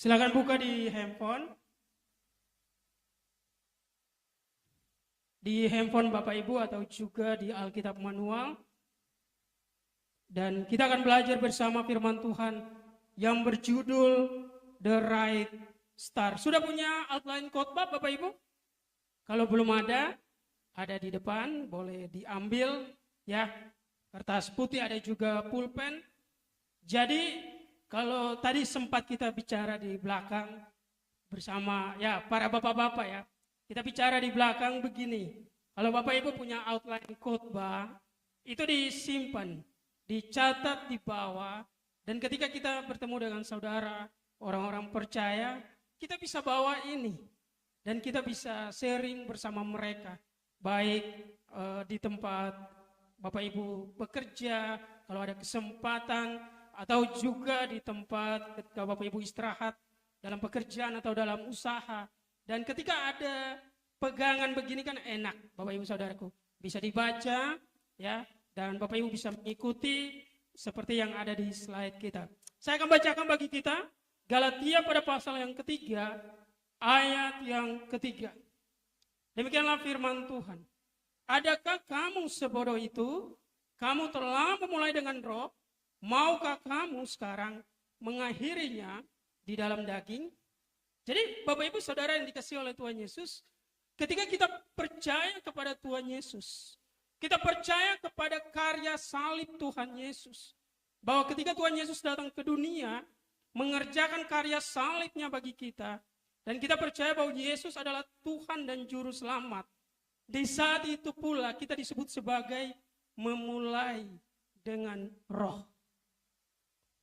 Silakan buka di handphone. Di handphone Bapak Ibu atau juga di Alkitab manual. Dan kita akan belajar bersama firman Tuhan yang berjudul The Right Star. Sudah punya outline khotbah Bapak Ibu? Kalau belum ada di depan, boleh diambil ya. Kertas putih, ada juga pulpen. Jadi kalau tadi sempat kita bicara di belakang bersama ya para bapak-bapak ya. Kita bicara di belakang begini. Kalau Bapak Ibu punya outline khotbah, itu disimpan, dicatat di bawah, dan ketika kita bertemu dengan saudara, orang-orang percaya, kita bisa bawa ini dan kita bisa sharing bersama mereka, baik di tempat Bapak Ibu bekerja, kalau ada kesempatan, atau juga di tempat ketika Bapak Ibu istirahat dalam pekerjaan atau dalam usaha. Dan ketika ada pegangan begini kan enak, Bapak Ibu Saudaraku, bisa dibaca ya, dan Bapak Ibu bisa mengikuti seperti yang ada di slide kita. Saya akan bacakan bagi kita Galatia pada pasal yang ketiga, ayat yang ketiga. Demikianlah firman Tuhan. Adakah kamu sebodoh itu? Kamu telah memulai dengan roh, maukah kamu sekarang mengakhirinya di dalam daging? Jadi Bapak Ibu Saudara yang dikasihi oleh Tuhan Yesus, ketika kita percaya kepada Tuhan Yesus, kita percaya kepada karya salib Tuhan Yesus, bahwa ketika Tuhan Yesus datang ke dunia, mengerjakan karya salibnya bagi kita, dan kita percaya bahwa Yesus adalah Tuhan dan Juru Selamat, di saat itu pula kita disebut sebagai memulai dengan roh.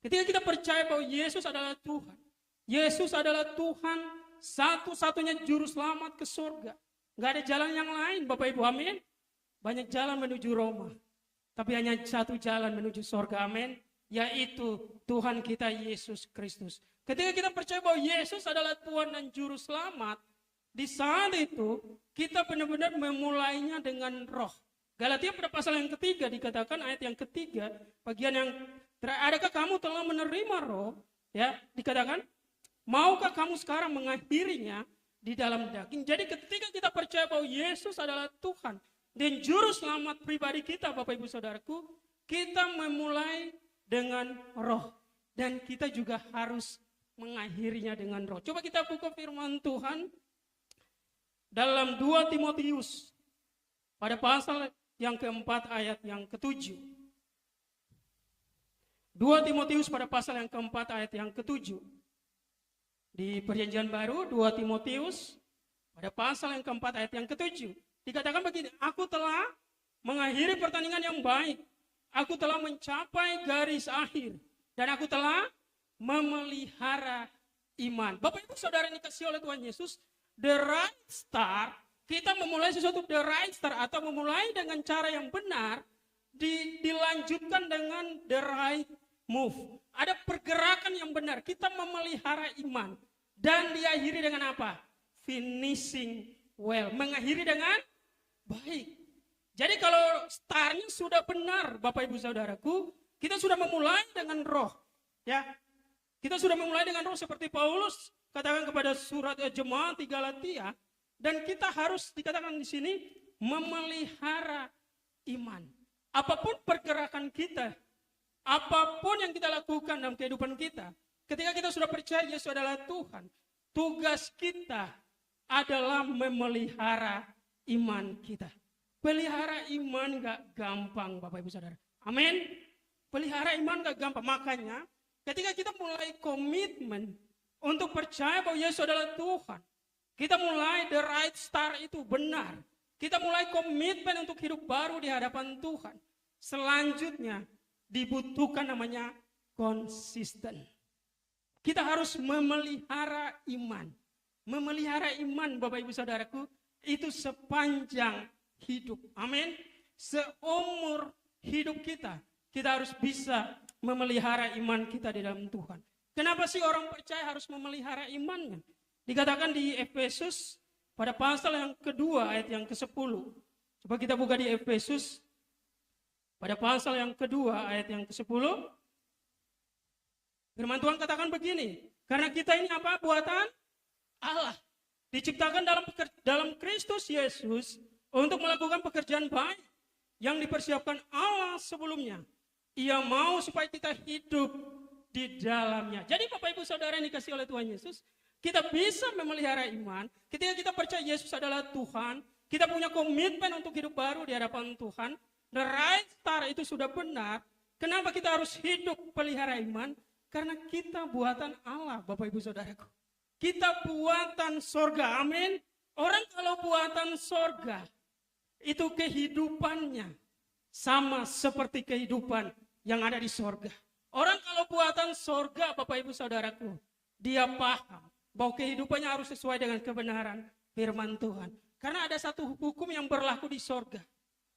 Ketika kita percaya bahwa Yesus adalah Tuhan, Yesus adalah Tuhan, satu-satunya juru selamat ke surga. Gak ada jalan yang lain Bapak Ibu, amin. Banyak jalan menuju Roma, tapi hanya satu jalan menuju surga, amin. Yaitu Tuhan kita Yesus Kristus. Ketika kita percaya bahwa Yesus adalah Tuhan dan juru selamat, di saat itu kita benar-benar memulainya dengan roh. Galatia pada pasal yang ketiga dikatakan, ayat yang ketiga, bagian yang terakhir, adakah kamu telah menerima roh? Ya, dikatakan, maukah kamu sekarang mengakhirinya di dalam daging? Jadi ketika kita percaya bahwa Yesus adalah Tuhan dan Juru Selamat pribadi kita, Bapak Ibu Saudaraku, kita memulai dengan roh. Dan kita juga harus mengakhirinya dengan roh. Coba kita buka firman Tuhan dalam 2 Timotius pada pasal yang keempat ayat yang ketujuh. 2 Timotius pada pasal yang keempat ayat yang ketujuh. Di perjanjian baru 2 Timotius pada pasal yang keempat ayat yang ketujuh. Dikatakan begini, aku telah mengakhiri pertandingan yang baik. Aku telah mencapai garis akhir. Dan aku telah memelihara iman. Bapak Ibu Saudara yang dikasihi oleh Tuhan Yesus, the right start, kita memulai sesuatu the right start atau memulai dengan cara yang benar, dilanjutkan dengan the right move. Ada pergerakan yang benar. Kita memelihara iman. Dan diakhiri dengan apa? Finishing well. Mengakhiri dengan baik. Jadi kalau startnya sudah benar, Bapak Ibu Saudaraku, kita sudah memulai dengan roh. Ya, kita sudah memulai dengan roh seperti Paulus katakan kepada surat jemaat di Galatia. Dan kita harus dikatakan di sini memelihara iman. Apapun pergerakan kita, apapun yang kita lakukan dalam kehidupan kita, ketika kita sudah percaya Yesus adalah Tuhan, tugas kita adalah memelihara iman kita. Pelihara iman gak gampang Bapak Ibu Saudara. Amin. Pelihara iman gak gampang. Makanya ketika kita mulai komitmen untuk percaya bahwa Yesus adalah Tuhan, kita mulai the right start itu benar. Kita mulai komitmen untuk hidup baru di hadapan Tuhan. Selanjutnya dibutuhkan namanya konsisten. Kita harus memelihara iman. Memelihara iman Bapak Ibu Saudaraku itu sepanjang hidup. Amin. Seumur hidup kita harus bisa memelihara iman kita di dalam Tuhan. Kenapa sih orang percaya harus memelihara imannya? Dikatakan di Efesus pada pasal yang kedua ayat yang ke-10. Coba kita buka di Efesus pada pasal yang kedua ayat yang ke-10. Firman Tuhan katakan begini, Karena kita ini apa? Buatan Allah. Diciptakan dalam Kristus Yesus untuk melakukan pekerjaan baik yang dipersiapkan Allah sebelumnya. Ia mau supaya kita hidup di dalamnya. Jadi Bapak Ibu Saudara yang dikasihi oleh Tuhan Yesus, kita bisa memelihara iman ketika kita percaya Yesus adalah Tuhan. Kita punya komitmen untuk hidup baru di hadapan Tuhan. The right start itu sudah benar. Kenapa kita harus hidup pelihara iman? Karena kita buatan Allah, Bapak Ibu Saudaraku. Kita buatan sorga, amin. Orang kalau buatan sorga, itu kehidupannya sama seperti kehidupan yang ada di sorga. Orang kalau buatan sorga, Bapak Ibu Saudaraku, dia paham bahwa kehidupannya harus sesuai dengan kebenaran firman Tuhan. Karena ada satu hukum yang berlaku di sorga,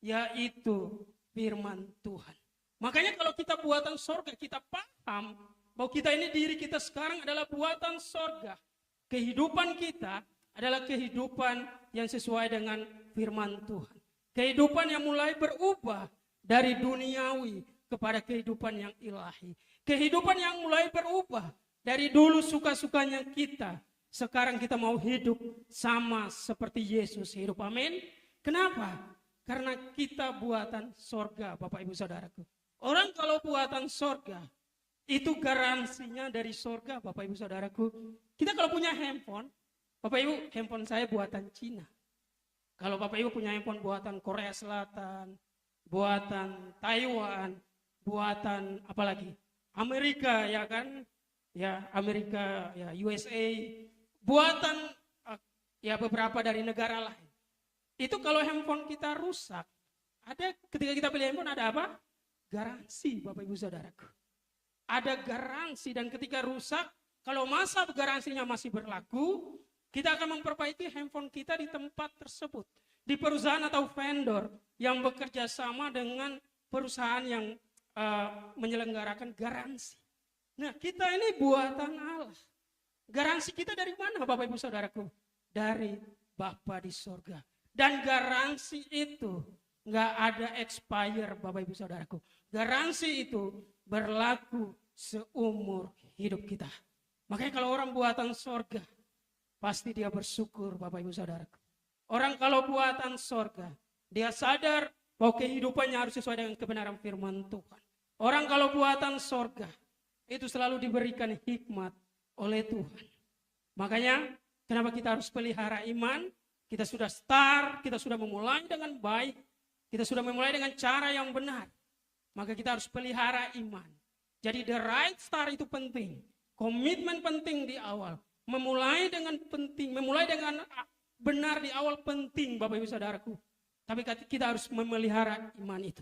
yaitu firman Tuhan. Makanya kalau kita buatan sorga, kita paham bahwa kita ini diri kita sekarang adalah buatan sorga. Kehidupan kita adalah kehidupan yang sesuai dengan firman Tuhan. Kehidupan yang mulai berubah dari duniawi kepada kehidupan yang ilahi. Kehidupan yang mulai berubah dari dulu suka-sukanya kita. Sekarang kita mau hidup sama seperti Yesus hidup. Amin. Kenapa? Karena kita buatan sorga, Bapak Ibu Saudaraku. Orang kalau buatan sorga, itu garansinya dari sorga, Bapak Ibu Saudaraku. Kita kalau punya handphone, Bapak Ibu, handphone saya buatan Cina. Kalau Bapak Ibu punya handphone buatan Korea Selatan, buatan Taiwan, buatan apalagi Amerika, ya kan? Ya Amerika, ya USA, buatan ya beberapa dari negara lain. Itu kalau handphone kita rusak, ada ketika kita beli handphone ada apa? Garansi, Bapak Ibu Saudaraku. Ada garansi, dan ketika rusak, kalau masa garansinya masih berlaku, kita akan memperbaiki handphone kita di tempat tersebut. Di perusahaan atau vendor yang bekerja sama dengan perusahaan yang menyelenggarakan garansi. Nah, kita ini buatan Allah. Garansi kita dari mana, Bapak Ibu Saudaraku? Dari Bapa di sorga. Dan garansi itu nggak ada expire, Bapak Ibu Saudaraku. Garansi itu berlaku seumur hidup kita. Makanya kalau orang buatan sorga, pasti dia bersyukur, Bapak Ibu Saudaraku. Orang kalau buatan sorga, dia sadar bahwa kehidupannya harus sesuai dengan kebenaran firman Tuhan. Orang kalau buatan sorga, itu selalu diberikan hikmat oleh Tuhan. Makanya kenapa kita harus pelihara iman? Kita sudah start, kita sudah memulai dengan baik, kita sudah memulai dengan cara yang benar. Maka kita harus pelihara iman. Jadi the right start itu penting. Komitmen penting di awal. Memulai dengan penting, memulai dengan benar di awal penting, Bapak Ibu Saudaraku. Tapi kita harus memelihara iman itu.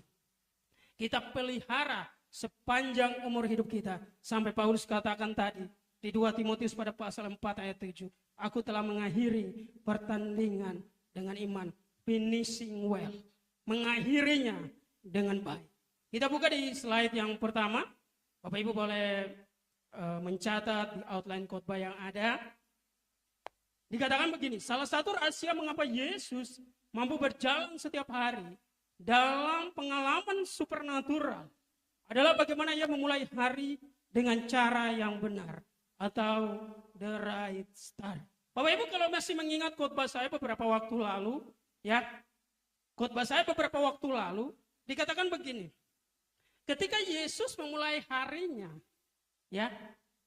Kita pelihara sepanjang umur hidup kita. Sampai Paulus katakan tadi di 2 Timotius pada pasal 4 ayat 7. Aku telah mengakhiri pertandingan dengan iman. Finishing well. Mengakhirinya dengan baik. Kita buka di slide yang pertama. Bapak Ibu boleh mencatat di outline khotbah yang ada. Dikatakan begini, salah satu rahasia mengapa Yesus mampu berjalan setiap hari dalam pengalaman supernatural adalah bagaimana ia memulai hari dengan cara yang benar atau the right start. Bapak Ibu kalau masih mengingat khotbah saya beberapa waktu lalu, ya, khotbah saya beberapa waktu lalu dikatakan begini. Ketika Yesus memulai harinya, ya,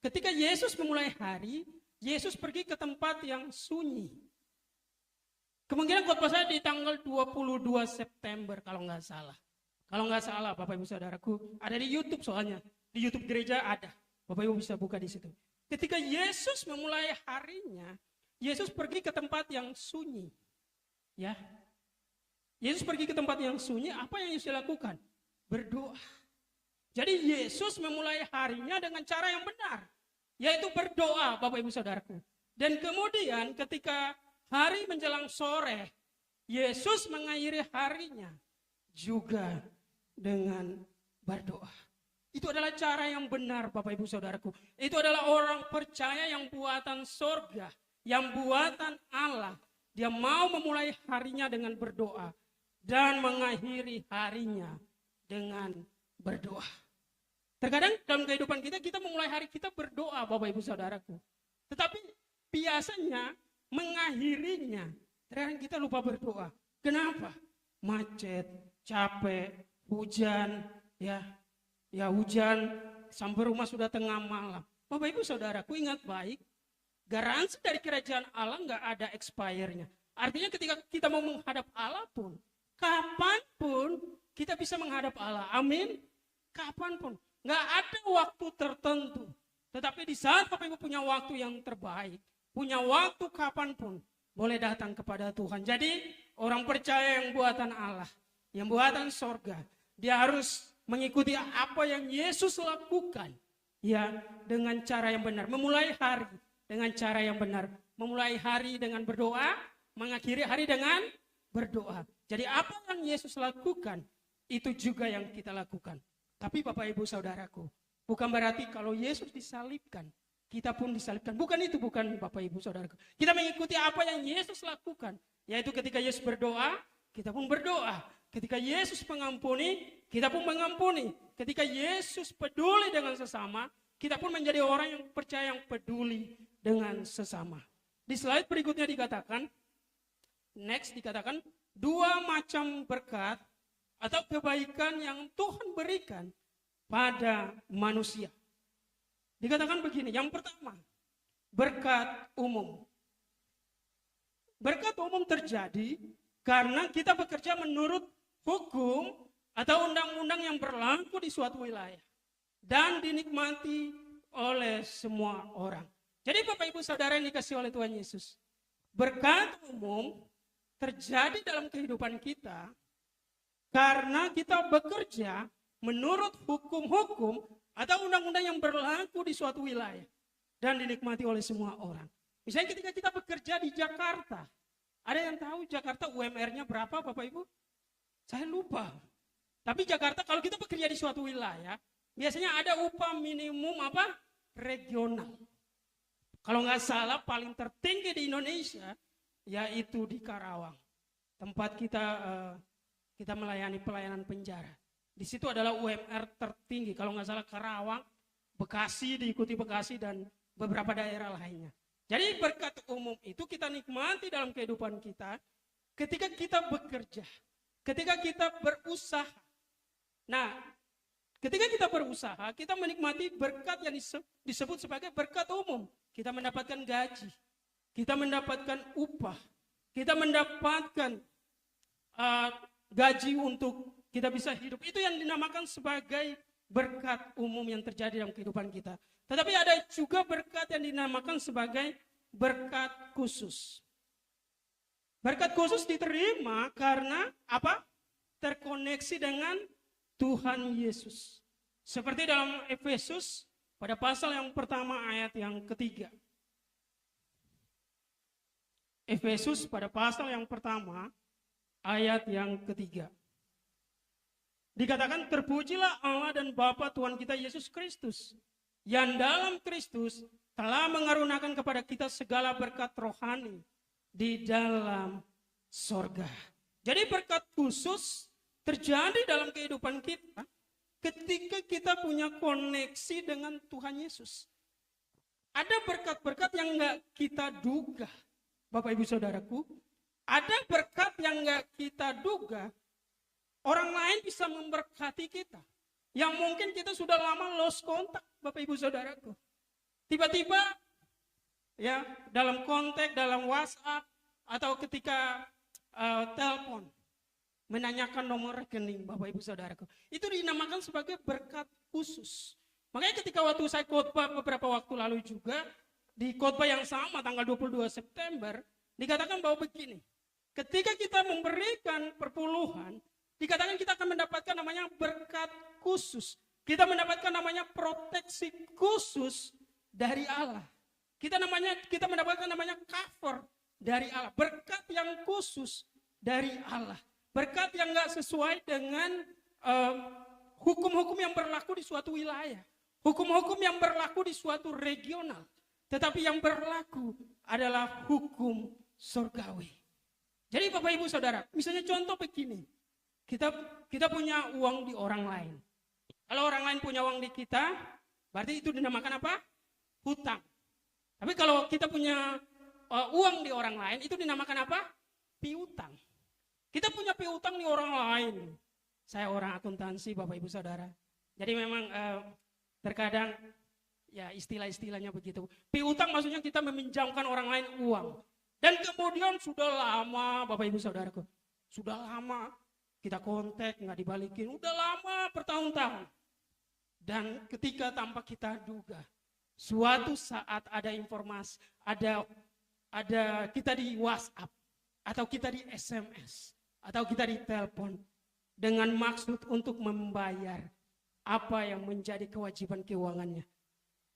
ketika Yesus memulai hari, Yesus pergi ke tempat yang sunyi. Kemungkinan khotbah saya di tanggal 22 September kalau nggak salah. Kalau nggak salah, Bapak Ibu Saudaraku, ada di YouTube soalnya. Di YouTube gereja ada. Bapak Ibu bisa buka di situ. Ketika Yesus memulai harinya, Yesus pergi ke tempat yang sunyi. Ya. Yesus pergi ke tempat yang sunyi, apa yang Yesus lakukan? Berdoa. Jadi Yesus memulai harinya dengan cara yang benar, yaitu berdoa, Bapak Ibu Saudaraku. Dan kemudian ketika hari menjelang sore, Yesus mengakhiri harinya juga dengan berdoa. Itu adalah cara yang benar, Bapak Ibu Saudaraku. Itu adalah orang percaya yang buatan sorga, yang buatan Allah. Dia mau memulai harinya dengan berdoa dan mengakhiri harinya dengan berdoa. Terkadang dalam kehidupan kita memulai hari kita berdoa, Bapak Ibu Saudaraku. Tetapi biasanya mengakhirinya, terkadang kita lupa berdoa. Kenapa? Macet, capek, hujan, ya hujan, sampai rumah sudah tengah malam. Bapak Ibu Saudaraku ingat baik, garansi dari kerajaan Allah nggak ada expire-nya. Artinya ketika kita mau menghadap Allah pun, kapanpun kita bisa menghadap Allah. Amin. Kapanpun. Nggak ada waktu tertentu. Tetapi di saat Bapak Ibu punya waktu yang terbaik, punya waktu kapanpun, boleh datang kepada Tuhan. Jadi orang percaya yang buatan Allah, yang buatan sorga, dia harus mengikuti apa yang Yesus lakukan. Ya, dengan cara yang benar. Memulai hari dengan cara yang benar. Memulai hari dengan berdoa, mengakhiri hari dengan berdoa. Jadi apa yang Yesus lakukan, itu juga yang kita lakukan. Tapi Bapak Ibu Saudaraku, bukan berarti kalau Yesus disalibkan, kita pun disalibkan. Bukan itu, bukan Bapak Ibu Saudaraku. Kita mengikuti apa yang Yesus lakukan. Yaitu ketika Yesus berdoa, kita pun berdoa. Ketika Yesus mengampuni, kita pun mengampuni. Ketika Yesus peduli dengan sesama, kita pun menjadi orang yang percaya, yang peduli dengan sesama. Di slide berikutnya dikatakan, dikatakan, 2 macam berkat atau kebaikan yang Tuhan berikan pada manusia. Dikatakan begini, yang pertama, berkat umum. Berkat umum terjadi karena kita bekerja menurut hukum atau undang-undang yang berlaku di suatu wilayah dan dinikmati oleh semua orang. Jadi Bapak Ibu Saudara yang dikasihi oleh Tuhan Yesus, berkat umum terjadi dalam kehidupan kita karena kita bekerja menurut hukum-hukum atau undang-undang yang berlaku di suatu wilayah dan dinikmati oleh semua orang. Misalnya ketika kita bekerja di Jakarta, ada yang tahu Jakarta UMR-nya berapa Bapak Ibu? Saya lupa. Tapi Jakarta kalau kita bekerja di suatu wilayah, biasanya ada upah minimum regional. Kalau nggak salah paling tertinggi di Indonesia yaitu di Karawang. Tempat kita melayani pelayanan penjara. Di situ adalah UMR tertinggi. Kalau nggak salah Karawang, Bekasi, diikuti Bekasi dan beberapa daerah lainnya. Jadi berkat umum itu kita nikmati dalam kehidupan kita ketika kita bekerja, ketika kita berusaha. Nah, ketika kita berusaha, kita menikmati berkat yang disebut sebagai berkat umum. Kita mendapatkan gaji, kita mendapatkan upah, kita mendapatkan gaji untuk kita bisa hidup. Itu yang dinamakan sebagai berkat umum yang terjadi dalam kehidupan kita. Tetapi ada juga berkat yang dinamakan sebagai berkat khusus. Berkat khusus diterima karena apa? Terkoneksi dengan Tuhan Yesus. Seperti dalam Efesus pada pasal yang pertama ayat yang ketiga. Efesus pada pasal yang pertama ayat yang ketiga. Dikatakan terpujilah Allah dan Bapa Tuhan kita Yesus Kristus, yang dalam Kristus telah mengaruniakan kepada kita segala berkat rohani di dalam sorga. Jadi berkat khusus terjadi dalam kehidupan kita ketika kita punya koneksi dengan Tuhan Yesus. Ada berkat-berkat yang gak kita duga, Bapak Ibu Saudaraku. Ada berkat yang gak kita duga, orang lain bisa memberkati kita. Yang mungkin kita sudah lama lost kontak, Bapak Ibu Saudaraku. Tiba-tiba ya dalam kontak, dalam WhatsApp, atau ketika telepon, menanyakan nomor rekening Bapak Ibu Saudaraku. Itu dinamakan sebagai berkat khusus. Makanya ketika waktu saya khotbah beberapa waktu lalu juga, di khotbah yang sama tanggal 22 September, dikatakan bahwa begini, ketika kita memberikan perpuluhan, dikatakan kita akan mendapatkan namanya berkat khusus. Kita mendapatkan namanya proteksi khusus dari Allah. Kita mendapatkan namanya cover dari Allah. Berkat yang khusus dari Allah. Berkat yang gak sesuai dengan hukum-hukum yang berlaku di suatu wilayah. Hukum-hukum yang berlaku di suatu regional. Tetapi yang berlaku adalah hukum surgawi. Jadi Bapak Ibu Saudara, misalnya contoh begini. Kita punya uang di orang lain. Kalau orang lain punya uang di kita, berarti itu dinamakan apa? Hutang. Tapi kalau kita punya uang di orang lain, itu dinamakan apa? Piutang. Kita punya piutang di orang lain. Saya orang akuntansi, Bapak Ibu Saudara. Jadi memang terkadang ya istilah-istilahnya begitu. Piutang maksudnya kita meminjamkan orang lain uang. Dan kemudian sudah lama, Bapak Ibu Saudaraku, sudah lama kita kontak nggak dibalikin, udah lama bertahun-tahun. Dan ketika tanpa kita duga, suatu saat ada informasi, ada kita di WhatsApp, atau kita di SMS, atau kita di telepon, dengan maksud untuk membayar apa yang menjadi kewajiban keuangannya.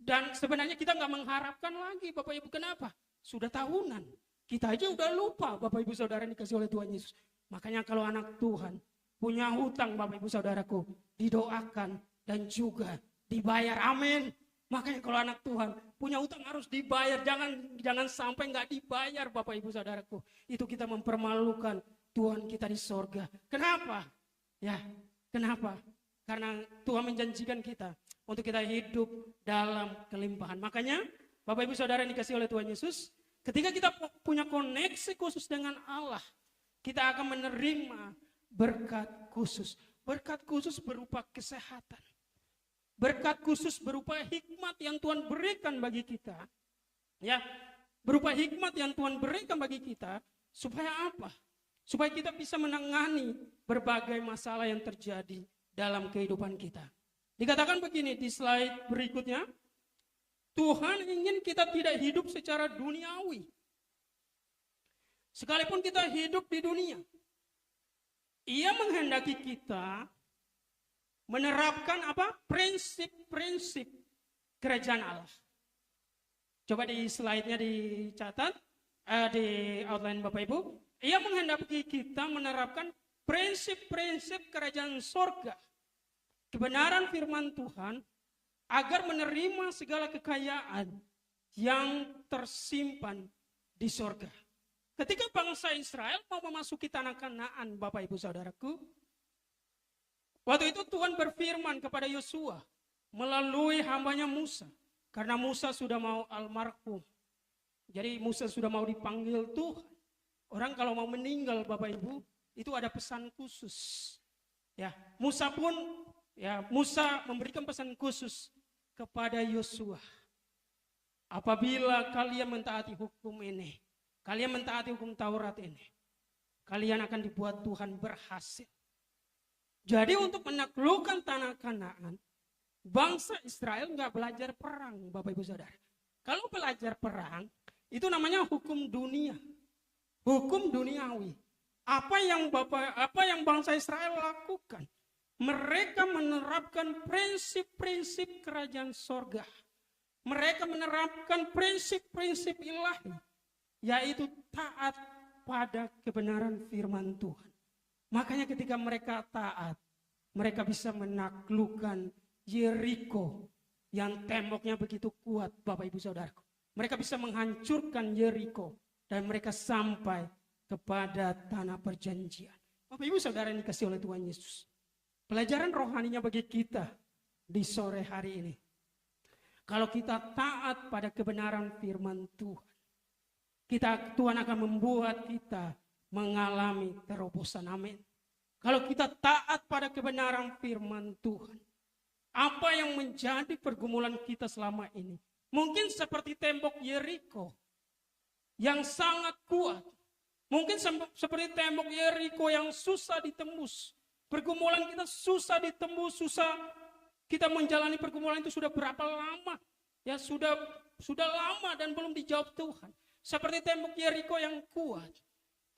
Dan sebenarnya kita nggak mengharapkan lagi, Bapak Ibu, kenapa? Sudah tahunan. Kita aja udah lupa, Bapak Ibu Saudara dikasih oleh Tuhan Yesus. Makanya kalau anak Tuhan punya hutang, Bapak Ibu Saudaraku, didoakan dan juga dibayar. Amin. Makanya kalau anak Tuhan punya hutang harus dibayar. Jangan sampai nggak dibayar, Bapak Ibu Saudaraku. Itu kita mempermalukan Tuhan kita di sorga. Kenapa? Ya, kenapa? Karena Tuhan menjanjikan kita untuk kita hidup dalam kelimpahan. Makanya Bapak Ibu Saudara yang dikasih oleh Tuhan Yesus, ketika kita punya koneksi khusus dengan Allah, kita akan menerima berkat khusus. Berkat khusus berupa kesehatan. Berkat khusus berupa hikmat yang Tuhan berikan bagi kita. Ya, berupa hikmat yang Tuhan berikan bagi kita supaya apa? Supaya kita bisa menangani berbagai masalah yang terjadi dalam kehidupan kita. Dikatakan begini di slide berikutnya, Tuhan ingin kita tidak hidup secara duniawi. Sekalipun kita hidup di dunia, Ia menghendaki kita menerapkan apa? Prinsip-prinsip kerajaan Allah. Coba di slide-nya dicatat, di outline Bapak Ibu. Ia menghendaki kita menerapkan prinsip-prinsip kerajaan sorga. Kebenaran firman Tuhan agar menerima segala kekayaan yang tersimpan di sorga. Ketika bangsa Israel mau memasuki tanah Kanaan, Bapak Ibu Saudaraku, waktu itu Tuhan berfirman kepada Yosua melalui hambanya Musa. Karena Musa sudah mau almarhum. Jadi Musa sudah mau dipanggil Tuhan. Orang kalau mau meninggal, Bapak Ibu, itu ada pesan khusus. Ya, Musa memberikan pesan khusus kepada Yosua. Apabila kalian mentaati hukum ini, kalian mentaati hukum Taurat ini, kalian akan dibuat Tuhan berhasil. Jadi untuk menaklukkan tanah Kanaan, bangsa Israel nggak belajar perang, Bapak Ibu Saudara. Kalau belajar perang, itu namanya hukum dunia. Hukum duniawi. Apa yang bangsa Israel lakukan? Mereka menerapkan prinsip-prinsip kerajaan sorga. Mereka menerapkan prinsip-prinsip ilahi, yaitu taat pada kebenaran firman Tuhan. Makanya ketika mereka taat, mereka bisa menaklukkan Yeriko yang temboknya begitu kuat, Bapak Ibu Saudaraku. Mereka bisa menghancurkan Yeriko dan mereka sampai kepada tanah perjanjian. Bapak Ibu Saudara yang dikasih oleh Tuhan Yesus. Pelajaran rohaninya bagi kita di sore hari ini. Kalau kita taat pada kebenaran firman Tuhan, Tuhan akan membuat kita mengalami terobosan. Amin. Kalau kita taat pada kebenaran firman Tuhan, apa yang menjadi pergumulan kita selama ini? Mungkin seperti tembok Yeriko yang sangat kuat. Mungkin seperti tembok Yeriko yang susah ditembus. Pergumulan kita susah ditembus, susah kita menjalani pergumulan itu sudah berapa lama? Ya sudah lama dan belum dijawab Tuhan. Seperti tembok Yeriko yang kuat.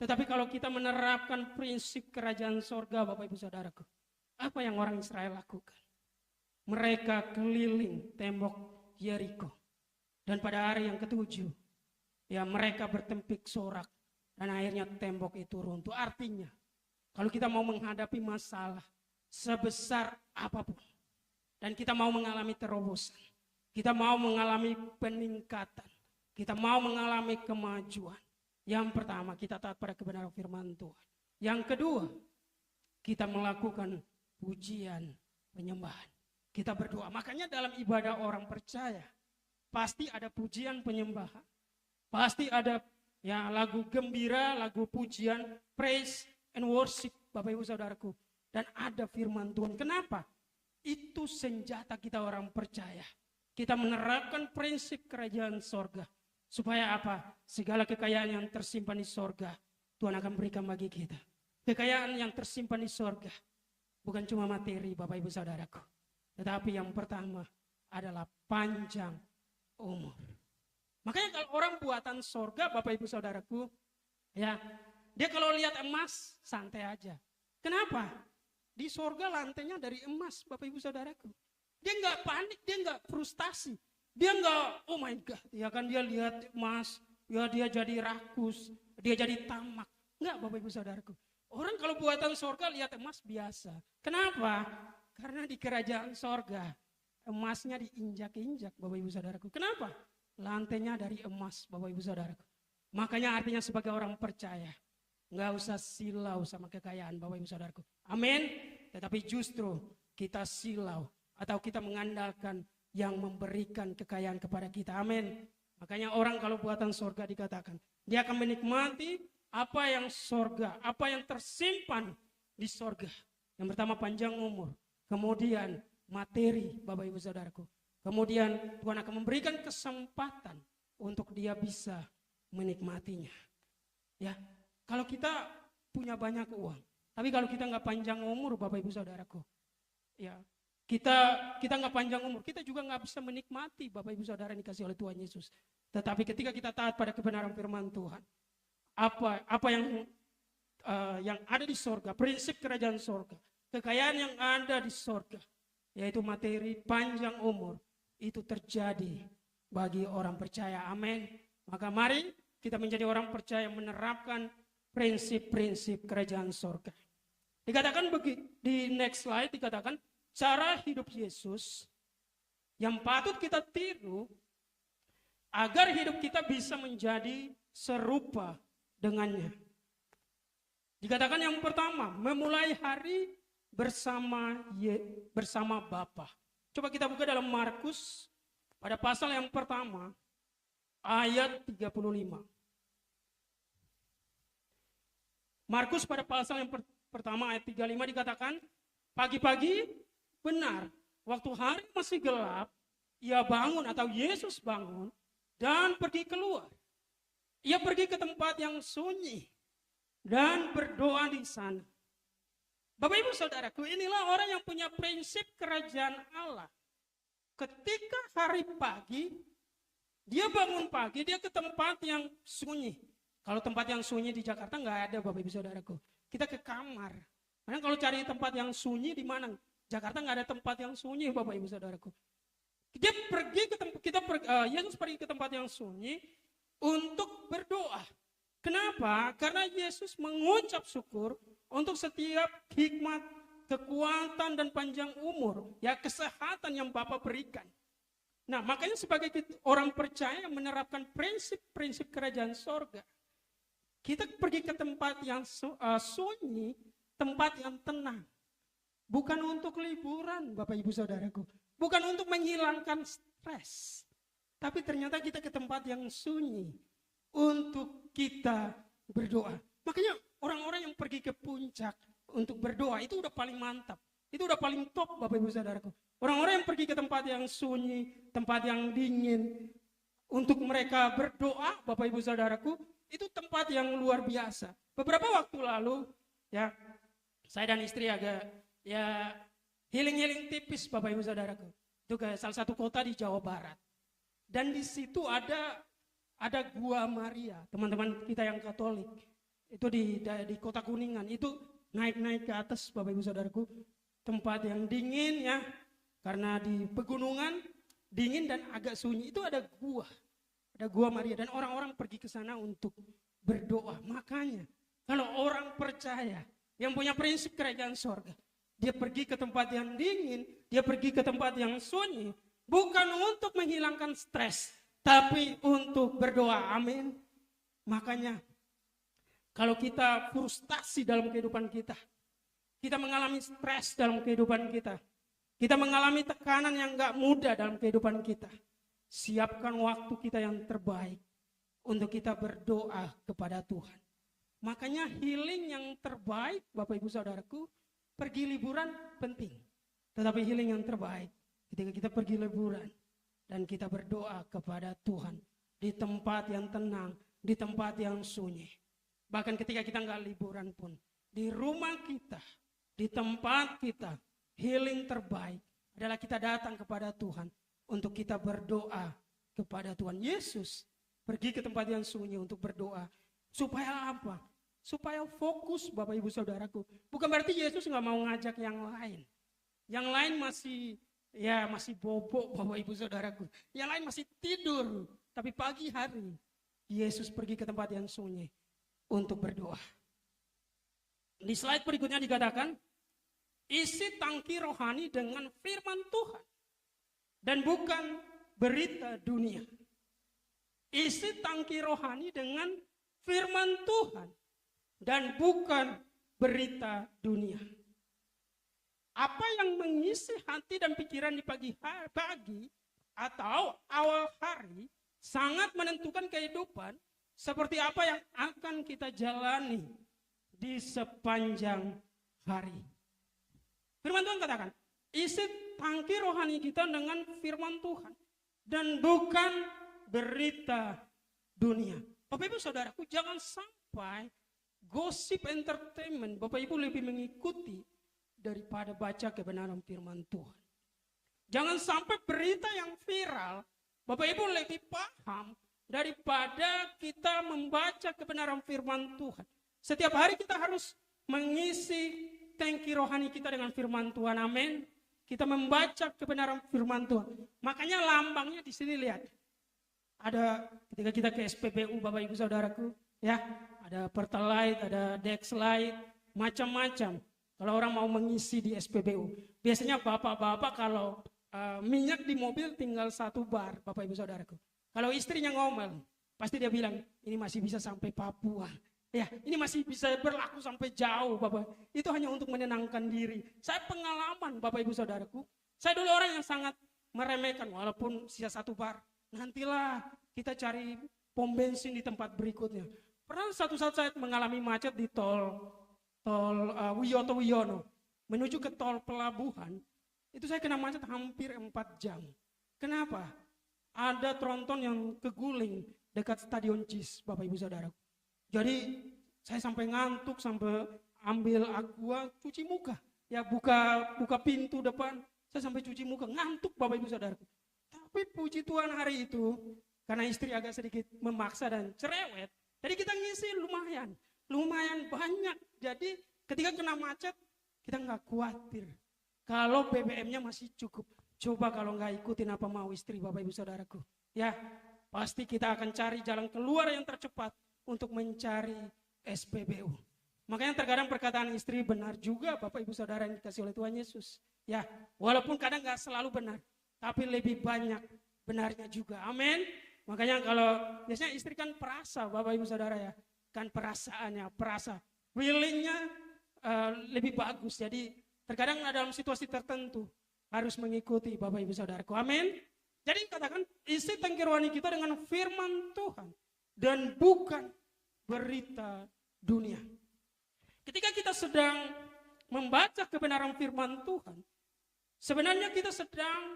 Tetapi kalau kita menerapkan prinsip kerajaan sorga, Bapak Ibu Saudaraku, apa yang orang Israel lakukan? Mereka keliling tembok Yeriko. Dan pada hari yang ketujuh, ya mereka bertempik sorak. Dan akhirnya tembok itu runtuh. Artinya, kalau kita mau menghadapi masalah sebesar apapun, dan kita mau mengalami terobosan, kita mau mengalami peningkatan, kita mau mengalami kemajuan. Yang pertama, kita taat pada kebenaran firman Tuhan. Yang kedua, kita melakukan pujian penyembahan. kita berdoa. Makanya dalam ibadah orang percaya pasti ada pujian penyembahan. Pasti ada ya lagu gembira, lagu pujian, praise and worship, Bapak Ibu Saudaraku. Dan ada firman Tuhan. Kenapa? Itu senjata kita orang percaya. Kita menerapkan prinsip kerajaan sorga. Supaya apa? Segala kekayaan yang tersimpan di sorga, Tuhan akan berikan bagi kita. Kekayaan yang tersimpan di sorga bukan cuma materi, Bapak Ibu Saudaraku. Tetapi yang pertama adalah panjang umur. Makanya kalau orang buatan sorga, Bapak Ibu Saudaraku, ya, dia kalau lihat emas, santai aja. Kenapa? Di sorga lantainya dari emas, Bapak Ibu Saudaraku. Dia nggak panik, dia nggak frustasi. Dia nggak, oh my God, ya kan dia lihat emas, ya dia jadi rakus, dia jadi tamak. Nggak, Bapak Ibu Saudaraku. Orang kalau buatan sorga lihat emas biasa. Kenapa? Karena di kerajaan sorga, emasnya diinjak-injak, Bapak Ibu Saudaraku. Kenapa? Lantainya dari emas, Bapak Ibu Saudaraku. Makanya artinya sebagai orang percaya, nggak usah silau sama kekayaan, Bapak Ibu Saudaraku. Amin. Tetapi justru kita silau atau kita mengandalkan yang memberikan kekayaan kepada kita. Amin. Makanya orang kalau buatan sorga dikatakan, dia akan menikmati apa yang sorga, apa yang tersimpan di sorga. Yang pertama panjang umur, kemudian materi, Bapak Ibu Saudaraku. Kemudian Tuhan akan memberikan kesempatan untuk dia bisa menikmatinya. Ya, kalau kita punya banyak uang, tapi kalau kita nggak panjang umur, Bapak Ibu Saudaraku, ya kita nggak panjang umur, kita juga nggak bisa menikmati, Bapak Ibu Saudara, yang dikasih oleh Tuhan Yesus. Tetapi ketika kita taat pada kebenaran firman Tuhan, apa yang ada di sorga, prinsip kerajaan sorga, kekayaan yang ada di sorga, yaitu materi, panjang umur, itu terjadi bagi orang percaya. Amin. Maka mari kita menjadi orang percaya menerapkan prinsip-prinsip kerajaan sorga. Dikatakan di next slide, dikatakan cara hidup Yesus yang patut kita tiru agar hidup kita bisa menjadi serupa dengannya. Dikatakan yang pertama, memulai hari bersama Bapa. Coba kita buka dalam Markus pada pasal yang pertama ayat 35. Markus pada pasal yang pertama ayat 35 dikatakan, pagi-pagi benar, waktu hari masih gelap, ia bangun atau Yesus bangun dan pergi keluar. Ia pergi ke tempat yang sunyi dan berdoa di sana. Bapak Ibu Saudaraku, inilah orang yang punya prinsip kerajaan Allah. Ketika hari pagi, dia bangun pagi, dia ke tempat yang sunyi. Kalau tempat yang sunyi di Jakarta nggak ada, Bapak Ibu Saudaraku. Kita ke kamar. Karena kalau cari tempat yang sunyi di mana? Jakarta nggak ada tempat yang sunyi, Bapak Ibu Saudaraku. Dia pergi ke Yesus pergi ke tempat yang sunyi untuk berdoa. Kenapa? Karena Yesus mengucap syukur untuk setiap hikmat, kekuatan dan panjang umur, ya kesehatan yang Bapa berikan. Nah, makanya sebagai orang percaya menerapkan prinsip-prinsip kerajaan sorga, kita pergi ke tempat yang sunyi, tempat yang tenang. Bukan untuk liburan, Bapak Ibu Saudaraku. Bukan untuk menghilangkan stres. Tapi ternyata kita ke tempat yang sunyi untuk kita berdoa. Makanya orang-orang yang pergi ke puncak untuk berdoa itu udah paling mantap. Itu udah paling top, Bapak Ibu Saudaraku. Orang-orang yang pergi ke tempat yang sunyi, tempat yang dingin, untuk mereka berdoa, Bapak Ibu Saudaraku, itu tempat yang luar biasa. Beberapa waktu lalu, ya, saya dan istri agak healing tipis, Bapak Ibu Saudaraku. Itu ke salah satu kota di Jawa Barat. Dan di situ ada Gua Maria, teman-teman kita yang Katolik. Itu di Kota Kuningan. Itu naik ke atas, Bapak Ibu Saudaraku. Tempat yang dingin ya. Karena di pegunungan dingin dan agak sunyi. Itu ada Gua Maria. Dan orang-orang pergi ke sana untuk berdoa. Makanya kalau orang percaya yang punya prinsip kerajaan sorga, dia pergi ke tempat yang dingin, dia pergi ke tempat yang sunyi, bukan untuk menghilangkan stres, tapi untuk berdoa. Amin. Makanya kalau kita frustasi dalam kehidupan kita mengalami stres dalam kehidupan kita, Kita mengalami tekanan yang gak mudah dalam kehidupan kita. Siapkan waktu kita yang terbaik untuk kita berdoa kepada Tuhan. Makanya healing yang terbaik, Bapak Ibu Saudaraku, pergi liburan penting. Tetapi healing yang terbaik ketika kita pergi liburan dan kita berdoa kepada Tuhan di tempat yang tenang, di tempat yang sunyi. Bahkan ketika kita nggak liburan pun, di rumah kita, di tempat kita, healing terbaik adalah kita datang kepada Tuhan untuk kita berdoa kepada Tuhan. Yesus pergi ke tempat yang sunyi untuk berdoa. Supaya apa? Supaya fokus, Bapak Ibu Saudaraku. Bukan berarti Yesus nggak mau ngajak yang lain. Yang lain masih bobok, Bapak Ibu Saudaraku. Yang lain masih tidur. Tapi pagi hari Yesus pergi ke tempat yang sunyi untuk berdoa. Di slide berikutnya dikatakan, isi tangki rohani dengan firman Tuhan dan bukan berita dunia. Isi tangki rohani dengan firman Tuhan dan bukan berita dunia. Apa yang mengisi hati dan pikiran di pagi atau awal hari sangat menentukan kehidupan seperti apa yang akan kita jalani di sepanjang hari. Firman Tuhan katakan, isi tangki rohani kita dengan firman Tuhan dan bukan berita dunia. Bapak Ibu Saudaraku, jangan sampai gosip entertainment Bapak Ibu lebih mengikuti daripada baca kebenaran firman Tuhan. Jangan sampai berita yang viral Bapak Ibu lebih paham daripada kita membaca kebenaran firman Tuhan. Setiap hari kita harus mengisi tangki rohani kita dengan firman Tuhan. Amin. Kita membaca kebenaran firman Tuhan. Makanya lambangnya di sini lihat. Ada ketika kita ke SPBU Bapak Ibu Saudaraku, ya, ada Pertalite, ada Dexlite, macam-macam. Kalau orang mau mengisi di SPBU, biasanya bapak-bapak kalau minyak di mobil tinggal 1 bar, Bapak Ibu Saudaraku. Kalau istrinya ngomel, pasti dia bilang, ini masih bisa sampai Papua. Ya, ini masih bisa berlaku sampai jauh, Bapak. Itu hanya untuk menenangkan diri. Saya pengalaman, Bapak Ibu Saudaraku. Saya dulu orang yang sangat meremehkan, walaupun sisa 1 bar. Nantilah kita cari pom bensin di tempat berikutnya. Pernah satu saat saya mengalami macet di tol Wiyoto Wiono. Menuju ke tol pelabuhan, itu saya kena macet hampir 4 jam. Kenapa? Ada tronton yang keguling dekat Stadion JIS, Bapak Ibu Saudara. Jadi saya sampai ngantuk, sampai ambil aqua, cuci muka. Ya buka pintu depan, saya sampai cuci muka, ngantuk Bapak Ibu Saudara. Tapi puji Tuhan hari itu, karena istri agak sedikit memaksa dan cerewet, jadi kita ngisi lumayan banyak. Jadi ketika kena macet, kita nggak khawatir. Kalau BBM-nya masih cukup. Coba kalau nggak ikutin apa mau istri Bapak Ibu Saudaraku. Ya, pasti kita akan cari jalan keluar yang tercepat untuk mencari SPBU. Makanya terkadang perkataan istri benar juga Bapak Ibu Saudara yang dikasih oleh Tuhan Yesus. Ya, walaupun kadang nggak selalu benar, tapi lebih banyak benarnya juga. Amin. Makanya kalau biasanya istri kan perasa Bapak Ibu Saudara ya. Kan perasaannya, willingnya lebih bagus. Jadi terkadang dalam situasi tertentu harus mengikuti Bapak Ibu Saudaraku. Amin. Jadi katakan isi tangki rohani kita dengan firman Tuhan dan bukan berita dunia. Ketika kita sedang membaca kebenaran firman Tuhan, sebenarnya kita sedang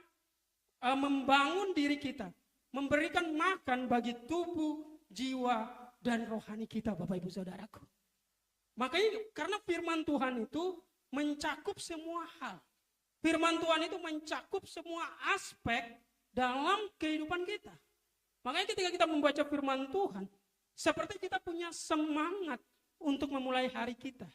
membangun diri kita, memberikan makan bagi tubuh, jiwa, dan rohani kita Bapak Ibu Saudaraku. Makanya karena firman Tuhan itu mencakup semua hal. Firman Tuhan itu mencakup semua aspek dalam kehidupan kita. Makanya ketika kita membaca firman Tuhan, seperti kita punya semangat untuk memulai hari kita.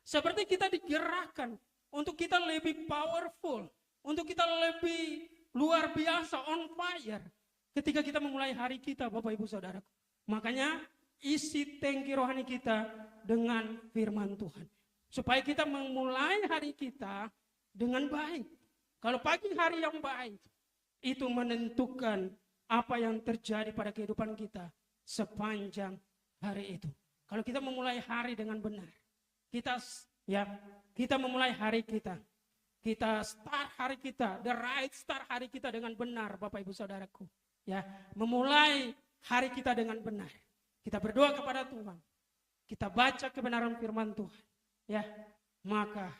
Seperti kita digerakkan untuk kita lebih powerful, untuk kita lebih luar biasa, on fire. Ketika kita memulai hari kita, Bapak Ibu Saudaraku. Makanya isi tangki rohani kita dengan firman Tuhan. Supaya kita memulai hari kita dengan baik. Kalau pagi hari yang baik, itu menentukan apa yang terjadi pada kehidupan kita sepanjang hari itu. Kalau kita memulai hari dengan benar, kita memulai hari kita kita start hari kita, the right start hari kita dengan benar, Bapak Ibu Saudaraku. Ya, memulai hari kita dengan benar. Kita berdoa kepada Tuhan. Kita baca kebenaran firman Tuhan. Ya, maka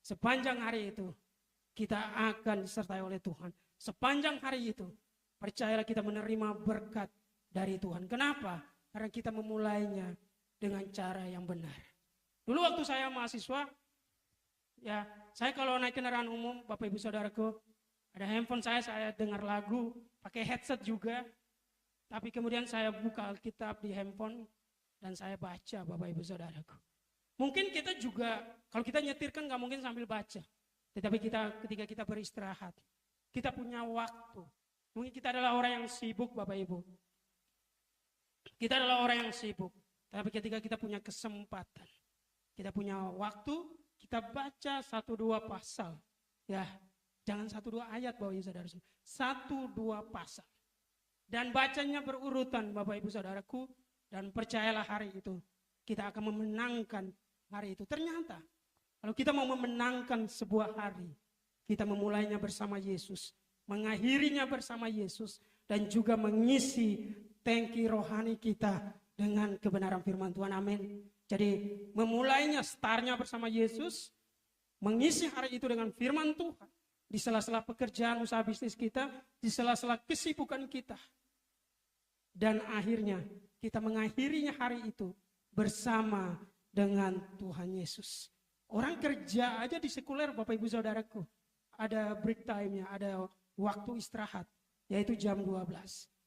sepanjang hari itu kita akan disertai oleh Tuhan. Sepanjang hari itu, percayalah kita menerima berkat dari Tuhan. Kenapa? Karena kita memulainya dengan cara yang benar. Dulu waktu saya mahasiswa, ya, saya kalau naik kendaraan umum, Bapak Ibu Saudaraku, ada handphone saya dengar lagu, pakai headset juga. Tapi kemudian saya buka Alkitab di handphone dan saya baca, Bapak Ibu Saudaraku. Mungkin kita juga, kalau kita nyetir kan nggak mungkin sambil baca. Tetapi ketika kita beristirahat, kita punya waktu. Mungkin kita adalah orang yang sibuk, Bapak Ibu. Kita adalah orang yang sibuk. Tapi ketika kita punya kesempatan, kita punya waktu, kita baca 1-2 pasal. Ya, jangan 1-2 ayat, Bapak Ibu Saudara. 1-2 pasal. Dan bacanya berurutan, Bapak Ibu Saudaraku. Dan percayalah hari itu, kita akan memenangkan hari itu. Ternyata, kalau kita mau memenangkan sebuah hari, kita memulainya bersama Yesus. Mengakhirinya bersama Yesus. Dan juga mengisi tangki rohani kita dengan kebenaran firman Tuhan. Amin. Jadi memulainya, startnya bersama Yesus. Mengisi hari itu dengan firman Tuhan. Di sela-sela pekerjaan usaha bisnis kita. Di sela-sela kesibukan kita. Dan akhirnya kita mengakhirinya hari itu bersama dengan Tuhan Yesus. Orang kerja aja di sekuler, Bapak Ibu Saudaraku. Ada break time-nya, ada waktu istirahat. Yaitu jam 12.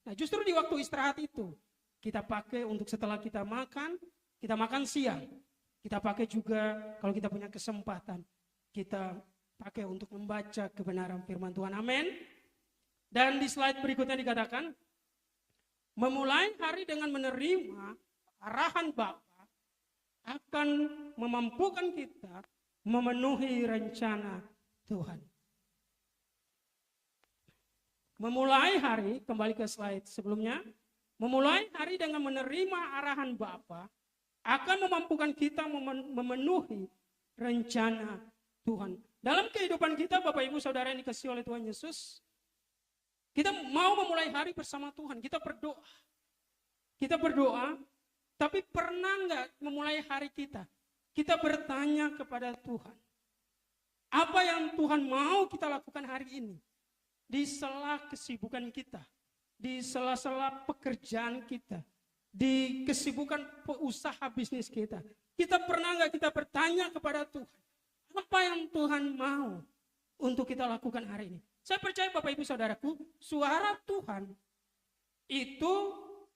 Nah justru di waktu istirahat itu kita pakai untuk setelah kita makan siang. Kita pakai juga kalau kita punya kesempatan. Kita pakai untuk membaca kebenaran firman Tuhan. Amin. Dan di slide berikutnya dikatakan, memulai hari dengan menerima arahan Bapa akan memampukan kita memenuhi rencana Tuhan. Memulai hari, kembali ke slide sebelumnya, memulai hari dengan menerima arahan Bapa akan memampukan kita memenuhi rencana Tuhan. Dalam kehidupan kita, Bapak Ibu Saudara yang dikasihi oleh Tuhan Yesus, kita mau memulai hari bersama Tuhan, kita berdoa. Kita berdoa, tapi pernah nggak memulai hari kita? Kita bertanya kepada Tuhan, apa yang Tuhan mau kita lakukan hari ini? Di sela kesibukan kita, di sela-sela pekerjaan kita, di kesibukan usaha bisnis kita. Kita pernah nggak kita bertanya kepada Tuhan, apa yang Tuhan mau untuk kita lakukan hari ini? Saya percaya Bapak Ibu Saudaraku, suara Tuhan itu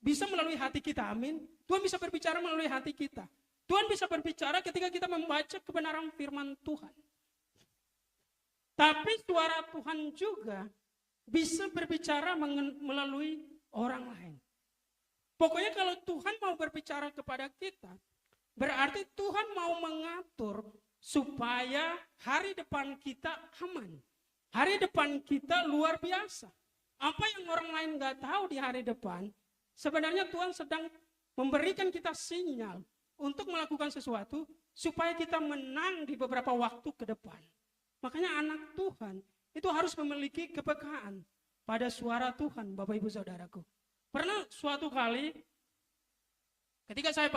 bisa melalui hati kita, amin. Tuhan bisa berbicara melalui hati kita. Tuhan bisa berbicara ketika kita membaca kebenaran firman Tuhan. Tapi suara Tuhan juga bisa berbicara melalui orang lain. Pokoknya kalau Tuhan mau berbicara kepada kita, berarti Tuhan mau mengatur supaya hari depan kita aman. Hari depan kita luar biasa. Apa yang orang lain gak tahu di hari depan, sebenarnya Tuhan sedang memberikan kita sinyal untuk melakukan sesuatu supaya kita menang di beberapa waktu ke depan. Makanya anak Tuhan itu harus memiliki kepekaan pada suara Tuhan, Bapak Ibu Saudaraku. Pernah suatu kali ketika saya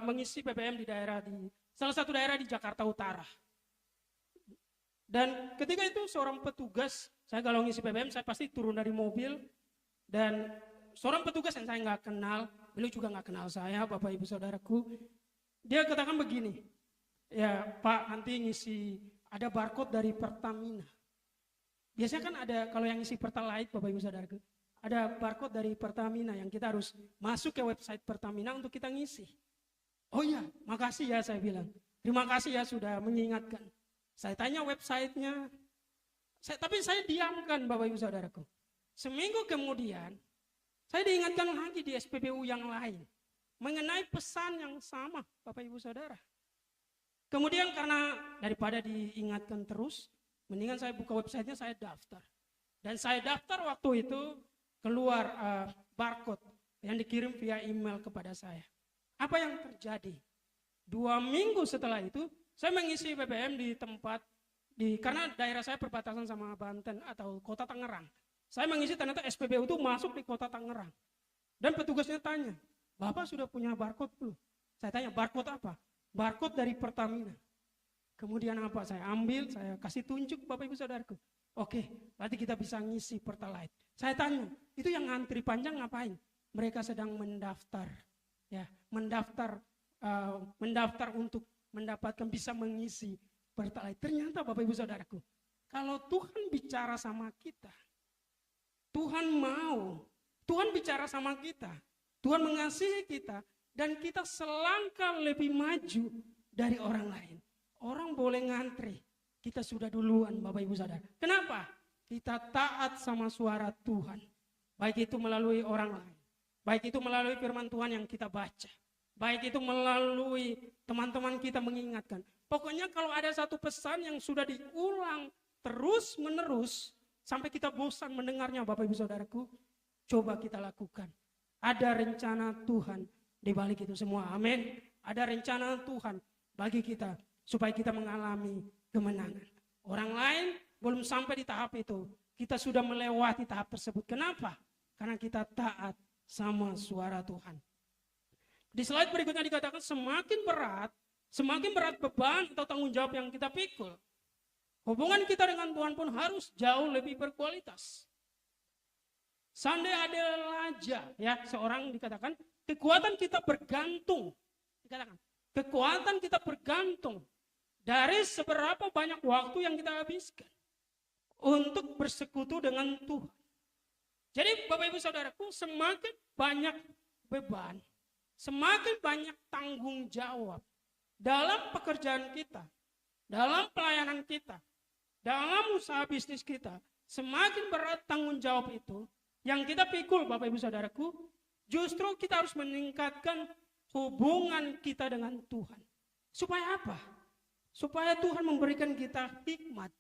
mengisi BBM di salah satu daerah di Jakarta Utara. Dan ketika itu seorang petugas, saya kalau ngisi BBM saya pasti turun dari mobil. Dan seorang petugas yang saya nggak kenal, beliau juga nggak kenal saya, Bapak Ibu Saudaraku. Dia katakan begini, ya Pak, nanti ngisi ada barcode dari Pertamina. Biasanya kan ada kalau yang ngisi Pertalite, Bapak Ibu Saudaraku, ada barcode dari Pertamina yang kita harus masuk ke website Pertamina untuk kita ngisi. Oh iya, makasih ya saya bilang. Terima kasih ya sudah mengingatkan. Saya tanya websitenya, tapi saya diamkan Bapak Ibu Saudaraku. Seminggu kemudian, saya diingatkan lagi di SPBU yang lain. Mengenai pesan yang sama Bapak Ibu Saudara. Kemudian karena daripada diingatkan terus, mendingan saya buka websitenya, saya daftar. Dan saya daftar waktu itu keluar barcode yang dikirim via email kepada saya. Apa yang terjadi? 2 minggu setelah itu, saya mengisi BBM di tempat Karena daerah saya perbatasan sama Banten atau kota Tangerang. Saya mengisi ternyata SPBU itu masuk di kota Tangerang. Dan petugasnya tanya, Bapak sudah punya barcode belum? Saya tanya, barcode apa? Barcode dari Pertamina. Kemudian apa? Saya ambil, saya kasih tunjuk Bapak Ibu Saudaraku. Oke, berarti kita bisa ngisi Pertalite. Saya tanya, itu yang antri panjang ngapain? Mereka sedang mendaftar, ya, mendaftar untuk mendapatkan bisa mengisi Pertalite. Ternyata Bapak Ibu Saudaraku, kalau Tuhan bicara sama kita, Tuhan bicara sama kita, Tuhan mengasihi kita, dan kita selangkah lebih maju dari orang lain. Orang boleh ngantri, kita sudah duluan Bapak Ibu Saudara. Kenapa? Kita taat sama suara Tuhan. Baik itu melalui orang lain, baik itu melalui firman Tuhan yang kita baca, baik itu melalui teman-teman kita mengingatkan. Pokoknya kalau ada satu pesan yang sudah diulang terus menerus sampai kita bosan mendengarnya Bapak Ibu Saudaraku, coba kita lakukan. Ada rencana Tuhan di balik itu semua. Amin. Ada rencana Tuhan bagi kita supaya kita mengalami kemenangan. Orang lain belum sampai di tahap itu. Kita sudah melewati tahap tersebut. Kenapa? Karena kita taat sama suara Tuhan. Di slide berikutnya dikatakan semakin berat beban atau tanggung jawab yang kita pikul, hubungan kita dengan Tuhan pun harus jauh lebih berkualitas. Seandainya ada raja, ya, seorang dikatakan kekuatan kita bergantung. Kekuatan kita bergantung dari seberapa banyak waktu yang kita habiskan untuk bersekutu dengan Tuhan. Jadi Bapak Ibu Saudaraku, semakin banyak beban, semakin banyak tanggung jawab dalam pekerjaan kita, dalam pelayanan kita, dalam usaha bisnis kita, semakin berat tanggung jawab itu yang kita pikul Bapak Ibu Saudaraku, justru kita harus meningkatkan hubungan kita dengan Tuhan. Supaya apa? Supaya Tuhan memberikan kita hikmat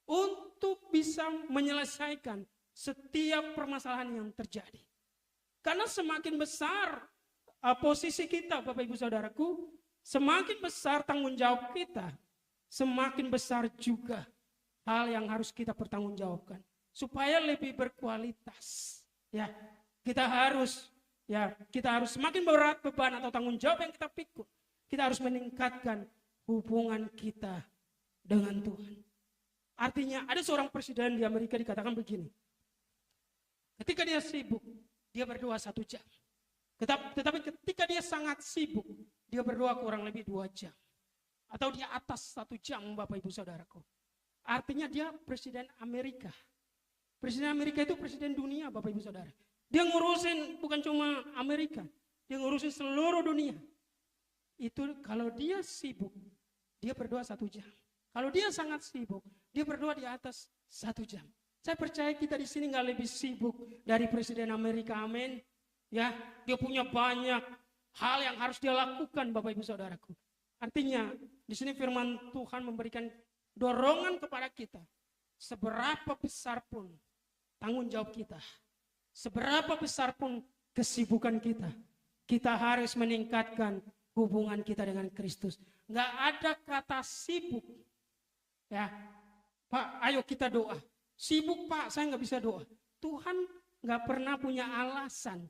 untuk bisa menyelesaikan setiap permasalahan yang terjadi. Karena semakin besar posisi kita Bapak Ibu Saudaraku, semakin besar tanggung jawab kita, semakin besar juga hal yang harus kita pertanggungjawabkan. Supaya lebih berkualitas, ya, kita harus semakin berat beban atau tanggung jawab yang kita pikul, kita harus meningkatkan hubungan kita dengan Tuhan. Artinya ada seorang presiden di Amerika dikatakan begini, ketika dia sibuk, dia berdoa 1 jam. Tetapi ketika dia sangat sibuk, dia berdoa kurang lebih 2 jam. Atau di atas 1 jam Bapak Ibu Saudaraku. Artinya dia presiden Amerika. Presiden Amerika itu presiden dunia Bapak Ibu Saudara. Dia ngurusin bukan cuma Amerika, dia ngurusin seluruh dunia. Itu kalau dia sibuk, dia berdoa 1 jam. Kalau dia sangat sibuk, dia berdoa di atas 1 jam. Saya percaya kita di sini nggak lebih sibuk dari presiden Amerika, amin. Ya, dia punya banyak hal yang harus dia lakukan Bapak Ibu Saudaraku. Artinya di sini firman Tuhan memberikan dorongan kepada kita. Seberapa besar pun tanggung jawab kita, seberapa besar pun kesibukan kita, kita harus meningkatkan hubungan kita dengan Kristus. Nggak ada kata sibuk. Ya, Pak, ayo kita doa. Sibuk Pak, saya nggak bisa doa. Tuhan nggak pernah punya alasan.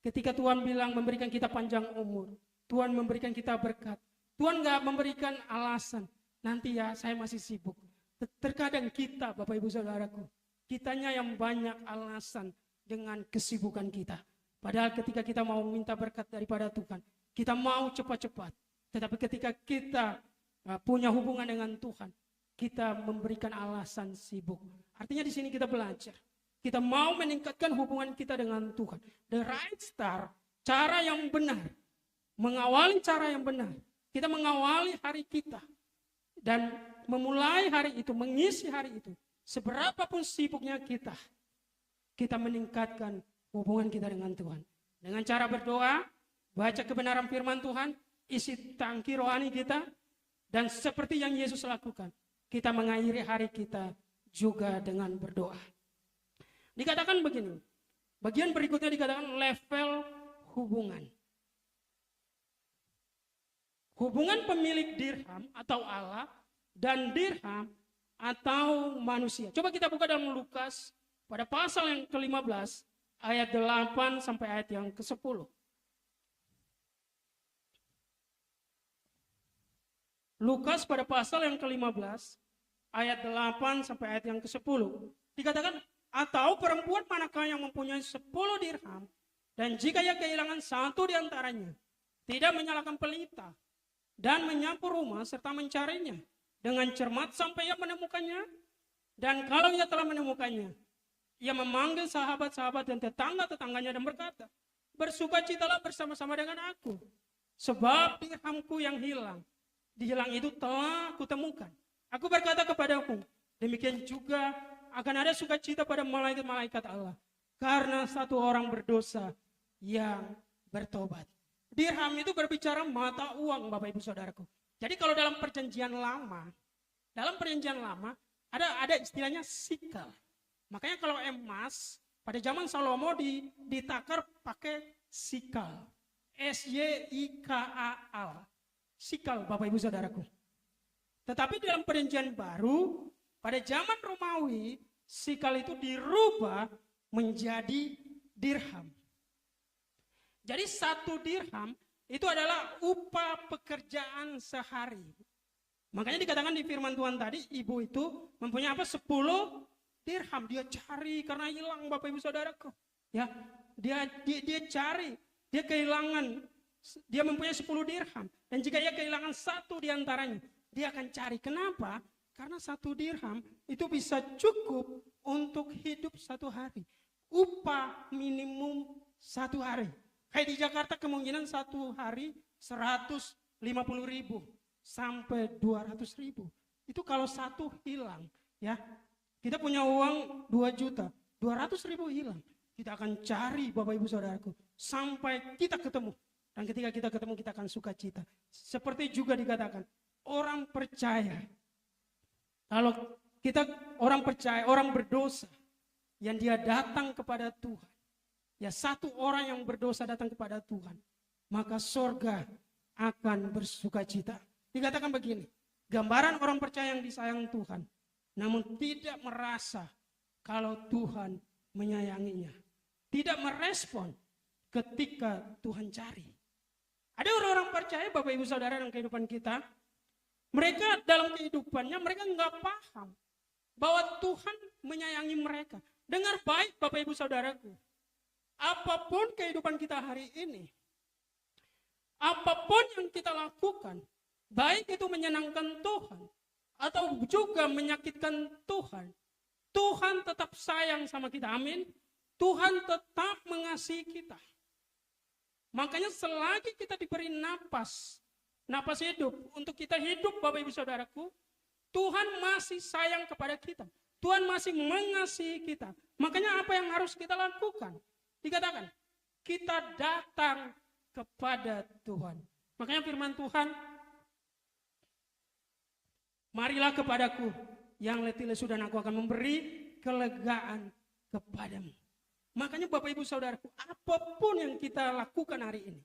Ketika Tuhan bilang memberikan kita panjang umur, Tuhan memberikan kita berkat, Tuhan nggak memberikan alasan. Nanti ya saya masih sibuk. Terkadang kita Bapak Ibu Saudaraku, kitanya yang banyak alasan dengan kesibukan kita. Padahal ketika kita mau minta berkat daripada Tuhan, kita mau cepat-cepat. Tetapi ketika kita punya hubungan dengan Tuhan, kita memberikan alasan sibuk. Artinya di sini kita belajar. Kita mau meningkatkan hubungan kita dengan Tuhan. The right start, cara yang benar. Mengawali cara yang benar. Kita mengawali hari kita. Dan memulai hari itu, mengisi hari itu. Seberapapun sibuknya kita meningkatkan hubungan kita dengan Tuhan. Dengan cara berdoa, baca kebenaran firman Tuhan, isi tangki rohani kita, dan seperti yang Yesus lakukan, kita mengakhiri hari kita juga dengan berdoa. Dikatakan begini, bagian berikutnya dikatakan level hubungan. Hubungan pemilik dirham atau Allah dan dirham atau manusia. Coba kita buka dalam Lukas pada pasal yang ke-15 ayat 8 sampai ayat yang ke-10. Lukas pada pasal yang ke-15 ayat 8 sampai ayat yang ke-10 dikatakan, atau perempuan manakah yang mempunyai 10 dirham dan jika ia kehilangan satu di antaranya, tidak menyalakan pelita dan menyapu rumah serta mencarinya dengan cermat sampai ia menemukannya. Dan kalau ia telah menemukannya, ia memanggil sahabat-sahabat dan tetangga-tetangganya dan berkata, bersukacitalah bersama-sama dengan aku, sebab dirhamku yang hilang itu telah kutemukan. Aku berkata kepadamu, demikian juga akan ada sukacita pada malaikat-malaikat Allah karena satu orang berdosa yang bertobat. Dirham itu berbicara mata uang, Bapak Ibu Saudaraku. Jadi kalau dalam perjanjian lama ada istilahnya sikal. Makanya kalau emas pada zaman Salomo ditakar pakai sikal. SYIKAL. Sikal, Bapak Ibu Saudaraku. Tetapi dalam perjanjian baru pada zaman Romawi, sikal itu dirubah menjadi dirham. Jadi 1 dirham itu adalah upah pekerjaan sehari. Makanya dikatakan di firman Tuhan tadi, ibu itu mempunyai 10 dirham. Dia cari karena hilang, Bapak Ibu Saudaraku. Ya, dia cari, dia kehilangan, dia mempunyai 10 dirham. Dan jika dia kehilangan satu di antaranya, dia akan cari. Kenapa? Karena 1 dirham itu bisa cukup untuk hidup 1 hari. Upah minimum 1 hari. Kayak di Jakarta kemungkinan 1 hari 150.000 sampai 200.000. Itu kalau 1 hilang, ya. Kita punya uang 2 juta, 200.000 hilang. Kita akan cari, Bapak Ibu Saudaraku, sampai kita ketemu. Dan ketika kita ketemu, kita akan sukacita. Seperti juga dikatakan, orang percaya. Kalau kita orang percaya, orang berdosa yang dia datang kepada Tuhan. Ya, 1 orang yang berdosa datang kepada Tuhan, maka sorga akan bersukacita. Dikatakan begini, gambaran orang percaya yang disayang Tuhan, namun tidak merasa kalau Tuhan menyayanginya. Tidak merespon ketika Tuhan cari. Ada orang-orang percaya, Bapak Ibu Saudara, dalam kehidupan kita, mereka dalam kehidupannya, mereka nggak paham bahwa Tuhan menyayangi mereka. Dengar baik, Bapak Ibu Saudaraku. Apapun kehidupan kita hari ini, apapun yang kita lakukan, baik itu menyenangkan Tuhan atau juga menyakitkan Tuhan, Tuhan tetap sayang sama kita. Amin. Tuhan tetap mengasihi kita. Makanya selagi kita diberi napas hidup untuk kita hidup, Bapak Ibu Saudaraku, Tuhan masih sayang kepada kita. Tuhan masih mengasihi kita. Makanya apa yang harus kita lakukan? Dikatakan, kita datang kepada Tuhan. Makanya firman Tuhan, marilah kepadaku yang letih lesu dan aku akan memberi kelegaan kepadamu. Makanya Bapak Ibu Saudaraku, apapun yang kita lakukan hari ini,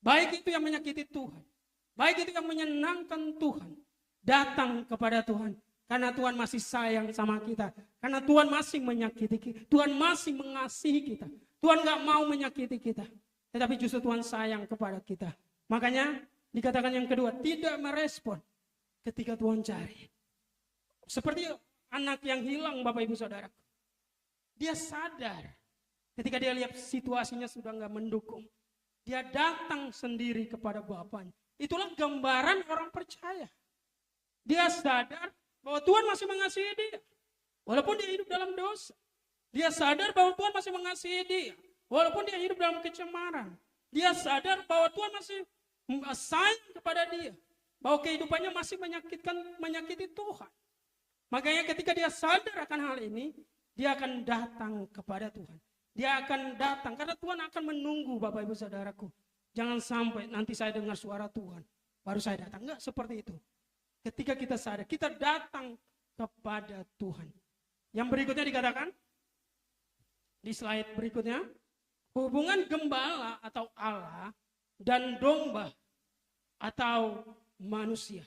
baik itu yang menyakiti Tuhan, baik itu yang menyenangkan Tuhan, datang kepada Tuhan. Karena Tuhan masih sayang sama kita. Karena Tuhan masih menyakiti kita. Tuhan masih mengasihi kita. Tuhan gak mau menyakiti kita. Tetapi justru Tuhan sayang kepada kita. Makanya dikatakan yang kedua, tidak merespon ketika Tuhan cari. Seperti anak yang hilang, Bapak Ibu Saudara. Dia sadar ketika dia lihat situasinya sudah gak mendukung. Dia datang sendiri kepada Bapaknya. Itulah gambaran orang percaya. Dia sadar bahwa Tuhan masih mengasihi dia. Walaupun dia hidup dalam dosa. Dia sadar bahwa Tuhan masih mengasihi dia. Walaupun dia hidup dalam kecemaran. Dia sadar bahwa Tuhan masih sayang kepada dia. Bahwa kehidupannya masih menyakiti Tuhan. Makanya ketika dia sadar akan hal ini, dia akan datang kepada Tuhan. Dia akan datang karena Tuhan akan menunggu, Bapak Ibu Saudaraku. Jangan sampai nanti saya dengar suara Tuhan, baru saya datang. Enggak seperti itu. Ketika kita sadar, kita datang kepada Tuhan. Yang berikutnya dikatakan, di slide berikutnya, hubungan gembala atau Allah dan domba atau manusia.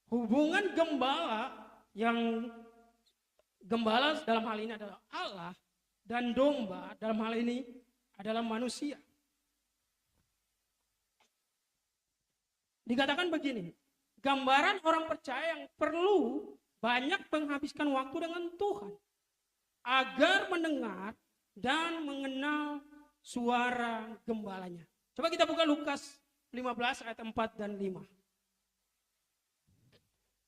Hubungan gembala yang gembala dalam hal ini adalah Allah dan domba dalam hal ini adalah manusia. Dikatakan begini, gambaran orang percaya yang perlu banyak menghabiskan waktu dengan Tuhan agar mendengar dan mengenal suara gembalanya. Coba kita buka Lukas 15 ayat 4 dan 5.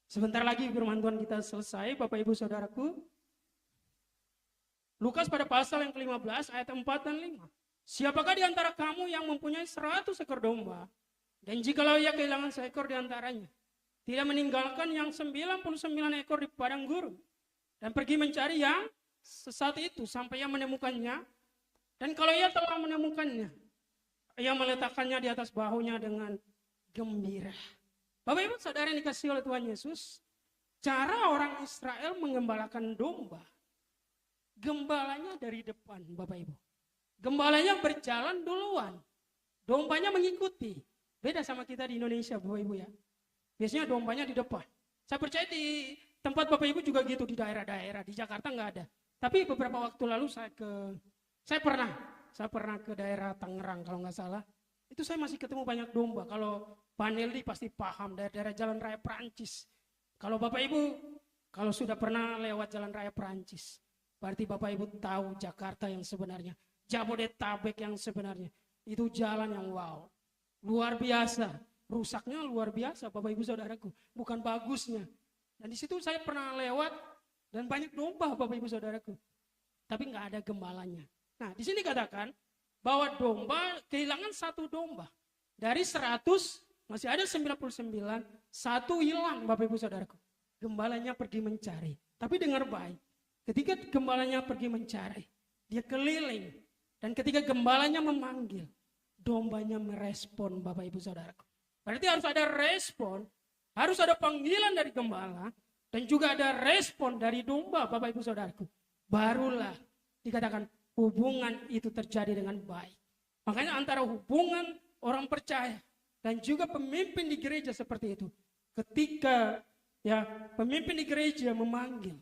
Sebentar lagi firman Tuhan kita selesai, Bapak Ibu Saudaraku. Lukas pada pasal yang ke-15 ayat 4 dan 5. Siapakah di antara kamu yang mempunyai 100 ekor domba, dan jikalau ia kehilangan seekor di antaranya, tidak meninggalkan yang 99 ekor di padang gurun, dan pergi mencari yang sesat itu sampai ia menemukannya, dan kalau ia telah menemukannya, ia meletakkannya di atas bahunya dengan gembira. Bapak Ibu Saudara yang dikasihi oleh Tuhan Yesus, cara orang Israel menggembalakan domba, gembalanya dari depan, Bapak Ibu. Gembalanya berjalan duluan, dombanya mengikuti. Beda sama kita di Indonesia, Bapak Ibu ya. Biasanya dombanya di depan. Saya percaya di tempat Bapak Ibu juga gitu, di daerah-daerah. Di Jakarta nggak ada. Tapi beberapa waktu lalu saya pernah ke daerah Tangerang kalau nggak salah. Itu saya masih ketemu banyak domba. Kalau Pak Neldi pasti paham, daerah Jalan Raya Perancis. Kalau Bapak Ibu, kalau sudah pernah lewat Jalan Raya Perancis, berarti Bapak Ibu tahu Jakarta yang sebenarnya. Jabodetabek yang sebenarnya. Itu jalan yang wow. Luar biasa. Rusaknya luar biasa Bapak Ibu Saudaraku. Bukan bagusnya. Dan di situ saya pernah lewat dan banyak domba Bapak Ibu Saudaraku. Tapi nggak ada gembalanya. Nah di sini katakan bahwa domba kehilangan satu domba. Dari 100 masih ada 99. Satu hilang Bapak Ibu Saudaraku. Gembalanya pergi mencari. Tapi dengar baik. Ketika gembalanya pergi mencari. Dia keliling. Dan ketika gembalanya memanggil. Dombanya merespon Bapak Ibu Saudaraku. Berarti harus ada respon, harus ada panggilan dari gembala, dan juga ada respon dari domba, Bapak Ibu Saudaraku. Barulah dikatakan hubungan itu terjadi dengan baik. Makanya antara hubungan orang percaya dan juga pemimpin di gereja seperti itu. Ketika pemimpin di gereja memanggil,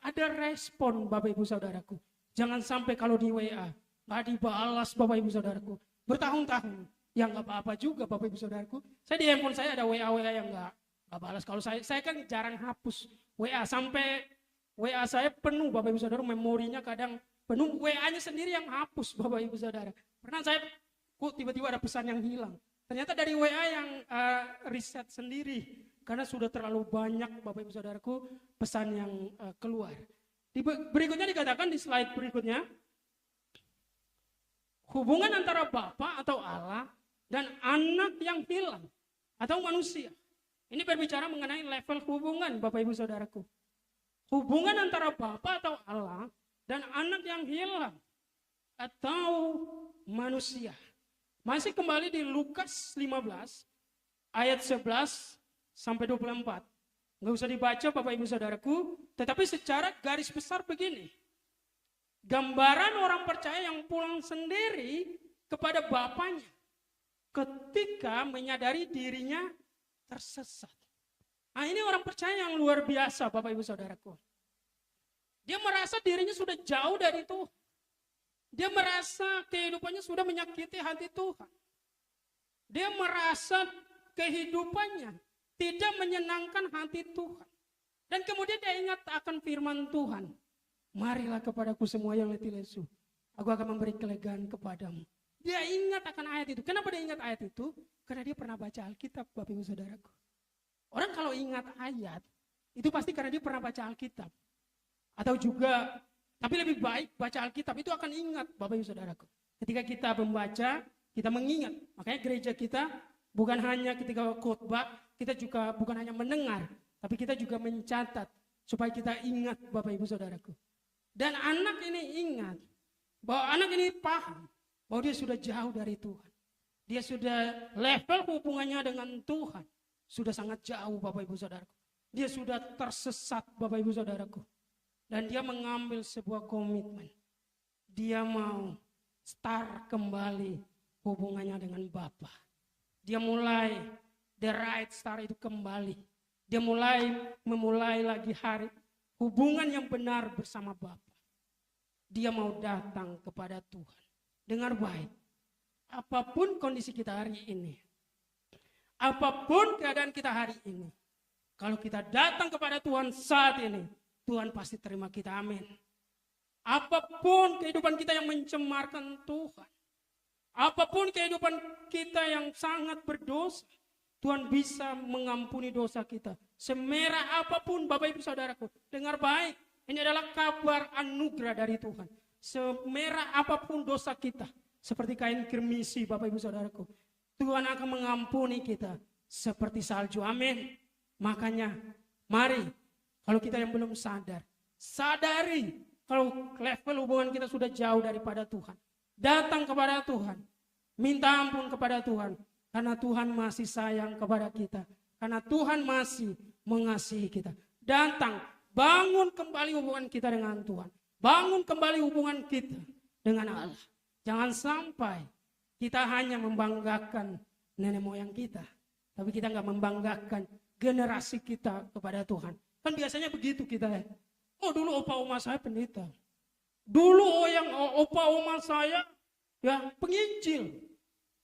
ada respon Bapak Ibu Saudaraku. Jangan sampai kalau di WA nggak dibalas Bapak Ibu Saudaraku. Bertahun-tahun. Ya nggak apa-apa juga Bapak Ibu Saudaraku. Saya di handphone saya ada WA yang nggak balas. Kalau saya kan jarang hapus WA sampai WA saya penuh Bapak Ibu Saudara. Memorinya kadang penuh, WA-nya sendiri yang hapus Bapak Ibu Saudara. Pernah saya kok tiba-tiba ada pesan yang hilang. Ternyata dari WA yang riset sendiri. Karena sudah terlalu banyak Bapak Ibu Saudaraku pesan yang keluar. Berikutnya dikatakan di slide berikutnya. Hubungan antara Bapa atau Allah dan anak yang hilang atau manusia. Ini berbicara mengenai level hubungan Bapak Ibu Saudaraku. Hubungan antara Bapa atau Allah dan anak yang hilang atau manusia. Masih kembali di Lukas 15 ayat 11 sampai 24. Nggak usah dibaca Bapak Ibu Saudaraku, tetapi secara garis besar begini. Gambaran orang percaya yang pulang sendiri kepada bapaknya ketika menyadari dirinya tersesat. Nah ini orang percaya yang luar biasa Bapak Ibu Saudaraku. Dia merasa dirinya sudah jauh dari Tuhan. Dia merasa kehidupannya sudah menyakiti hati Tuhan. Dia merasa kehidupannya tidak menyenangkan hati Tuhan. Dan kemudian dia ingat akan firman Tuhan. Marilah kepadaku semua yang letih lesu. Aku akan memberi kelegaan kepadamu. Dia ingat akan ayat itu. Kenapa dia ingat ayat itu? Karena dia pernah baca Alkitab, Bapak Ibu Saudaraku. Orang kalau ingat ayat, itu pasti karena dia pernah baca Alkitab. Atau juga, tapi lebih baik baca Alkitab itu akan ingat, Bapak Ibu Saudaraku. Ketika kita membaca, kita mengingat. Makanya gereja kita bukan hanya ketika khotbah, kita juga bukan hanya mendengar, tapi kita juga mencatat supaya kita ingat, Bapak Ibu Saudaraku. Dan anak ini ingat bahwa anak ini paham bahwa dia sudah jauh dari Tuhan. Dia sudah level hubungannya dengan Tuhan sudah sangat jauh Bapak Ibu Saudaraku. Dia sudah tersesat Bapak Ibu Saudaraku. Dan dia mengambil sebuah komitmen. Dia mau start kembali hubungannya dengan Bapa. Dia mulai the right start itu kembali. Dia memulai lagi hari hubungan yang benar bersama Bapa. Dia mau datang kepada Tuhan. Dengar baik. Apapun kondisi kita hari ini, apapun keadaan kita hari ini, kalau kita datang kepada Tuhan saat ini, Tuhan pasti terima kita. Amin. Apapun kehidupan kita yang mencemarkan Tuhan, apapun kehidupan kita yang sangat berdosa, Tuhan bisa mengampuni dosa kita. Semerah apapun Bapak Ibu Saudaraku, dengar baik, ini adalah kabar anugerah dari Tuhan. Semerah apapun dosa kita, seperti kain kirmisi Bapak Ibu Saudaraku, Tuhan akan mengampuni kita seperti salju. Amin. Makanya mari, kalau kita yang belum sadar, sadari kalau level hubungan kita sudah jauh daripada Tuhan. Datang kepada Tuhan, minta ampun kepada Tuhan, karena Tuhan masih sayang kepada kita, karena Tuhan masih mengasihi kita. Datang, bangun kembali hubungan kita dengan Tuhan, bangun kembali hubungan kita dengan Allah. Jangan sampai kita hanya membanggakan nenek moyang kita, tapi kita nggak membanggakan generasi kita kepada Tuhan. Kan biasanya begitu kita ya. Oh dulu opa oma saya pendeta. Dulu opa oma saya ya penginjil.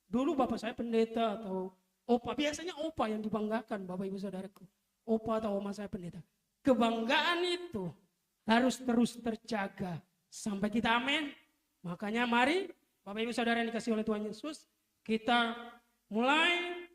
Dulu bapak saya pendeta atau opa. Biasanya opa yang dibanggakan Bapak Ibu Saudaraku. Opa atau oma saya pendeta. Kebanggaan itu harus terus terjaga sampai kita amin. Makanya mari Bapak Ibu Saudara yang dikasih oleh Tuhan Yesus, kita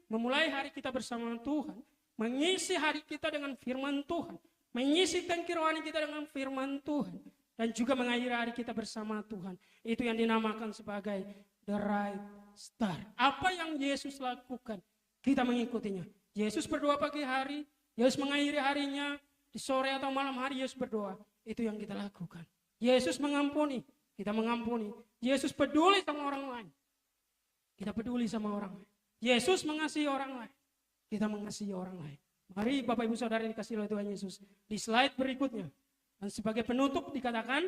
memulai hari kita bersama Tuhan. Mengisi hari kita dengan firman Tuhan. Mengisi tangki rohani kita dengan firman Tuhan. Dan juga mengakhiri hari kita bersama Tuhan. Itu yang dinamakan sebagai the right start. Apa yang Yesus lakukan, kita mengikutinya. Yesus berdoa pagi hari, Yesus mengakhiri harinya, di sore atau malam hari Yesus berdoa. Itu yang kita lakukan. Yesus mengampuni, kita mengampuni. Yesus peduli sama orang lain, kita peduli sama orang lain. Yesus mengasihi orang lain, kita mengasihi orang lain. Mari Bapak Ibu Saudara yang dikasihi oleh Tuhan Yesus. Di slide berikutnya. Dan sebagai penutup dikatakan.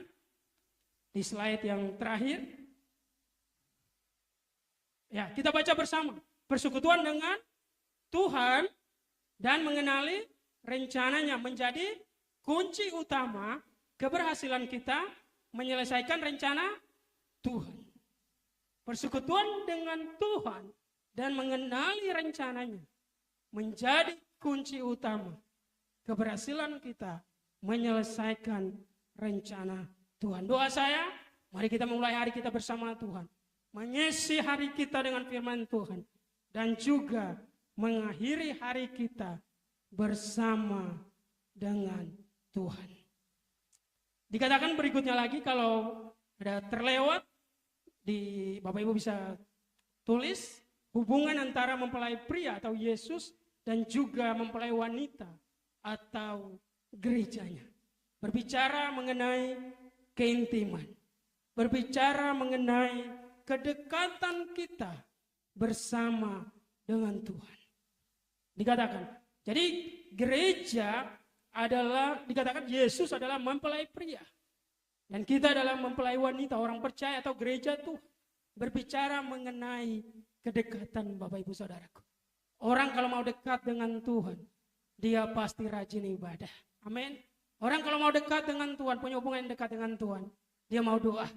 Di slide yang terakhir. Ya, kita baca bersama. Persekutuan dengan Tuhan. Dan mengenali rencananya. Menjadi kunci utama keberhasilan kita menyelesaikan rencana Tuhan. Persekutuan dengan Tuhan. Dan mengenali rencananya. Menjadi kunci utama keberhasilan kita menyelesaikan rencana Tuhan. Doa saya, mari kita mulai hari kita bersama Tuhan. Mengisi hari kita dengan firman Tuhan. Dan juga mengakhiri hari kita bersama dengan Tuhan. Dikatakan berikutnya lagi, kalau ada terlewat, Bapak Ibu bisa tulis hubungan antara mempelai pria atau Yesus dan juga mempelai wanita atau gerejanya. Berbicara mengenai keintiman. Berbicara mengenai kedekatan kita bersama dengan Tuhan. Dikatakan, jadi gereja adalah, dikatakan Yesus adalah mempelai pria. Dan kita adalah mempelai wanita, orang percaya atau gereja Tuhan. Berbicara mengenai kedekatan Bapak Ibu Saudaraku. Orang kalau mau dekat dengan Tuhan, dia pasti rajin ibadah. Amin. Orang kalau mau dekat dengan Tuhan, punya hubungan yang dekat dengan Tuhan, dia mau doa.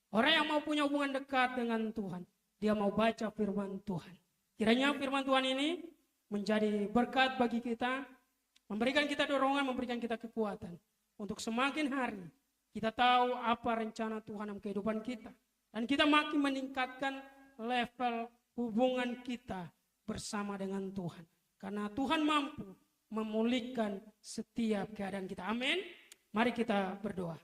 Orang yang mau punya hubungan dekat dengan Tuhan, dia mau baca firman Tuhan. Kiranya firman Tuhan ini menjadi berkat bagi kita, memberikan kita dorongan, memberikan kita kekuatan. Untuk semakin hari, kita tahu apa rencana Tuhan dalam kehidupan kita. Dan kita makin meningkatkan level hubungan kita bersama dengan Tuhan. Karena Tuhan mampu memulihkan setiap keadaan kita. Amin. Mari kita berdoa.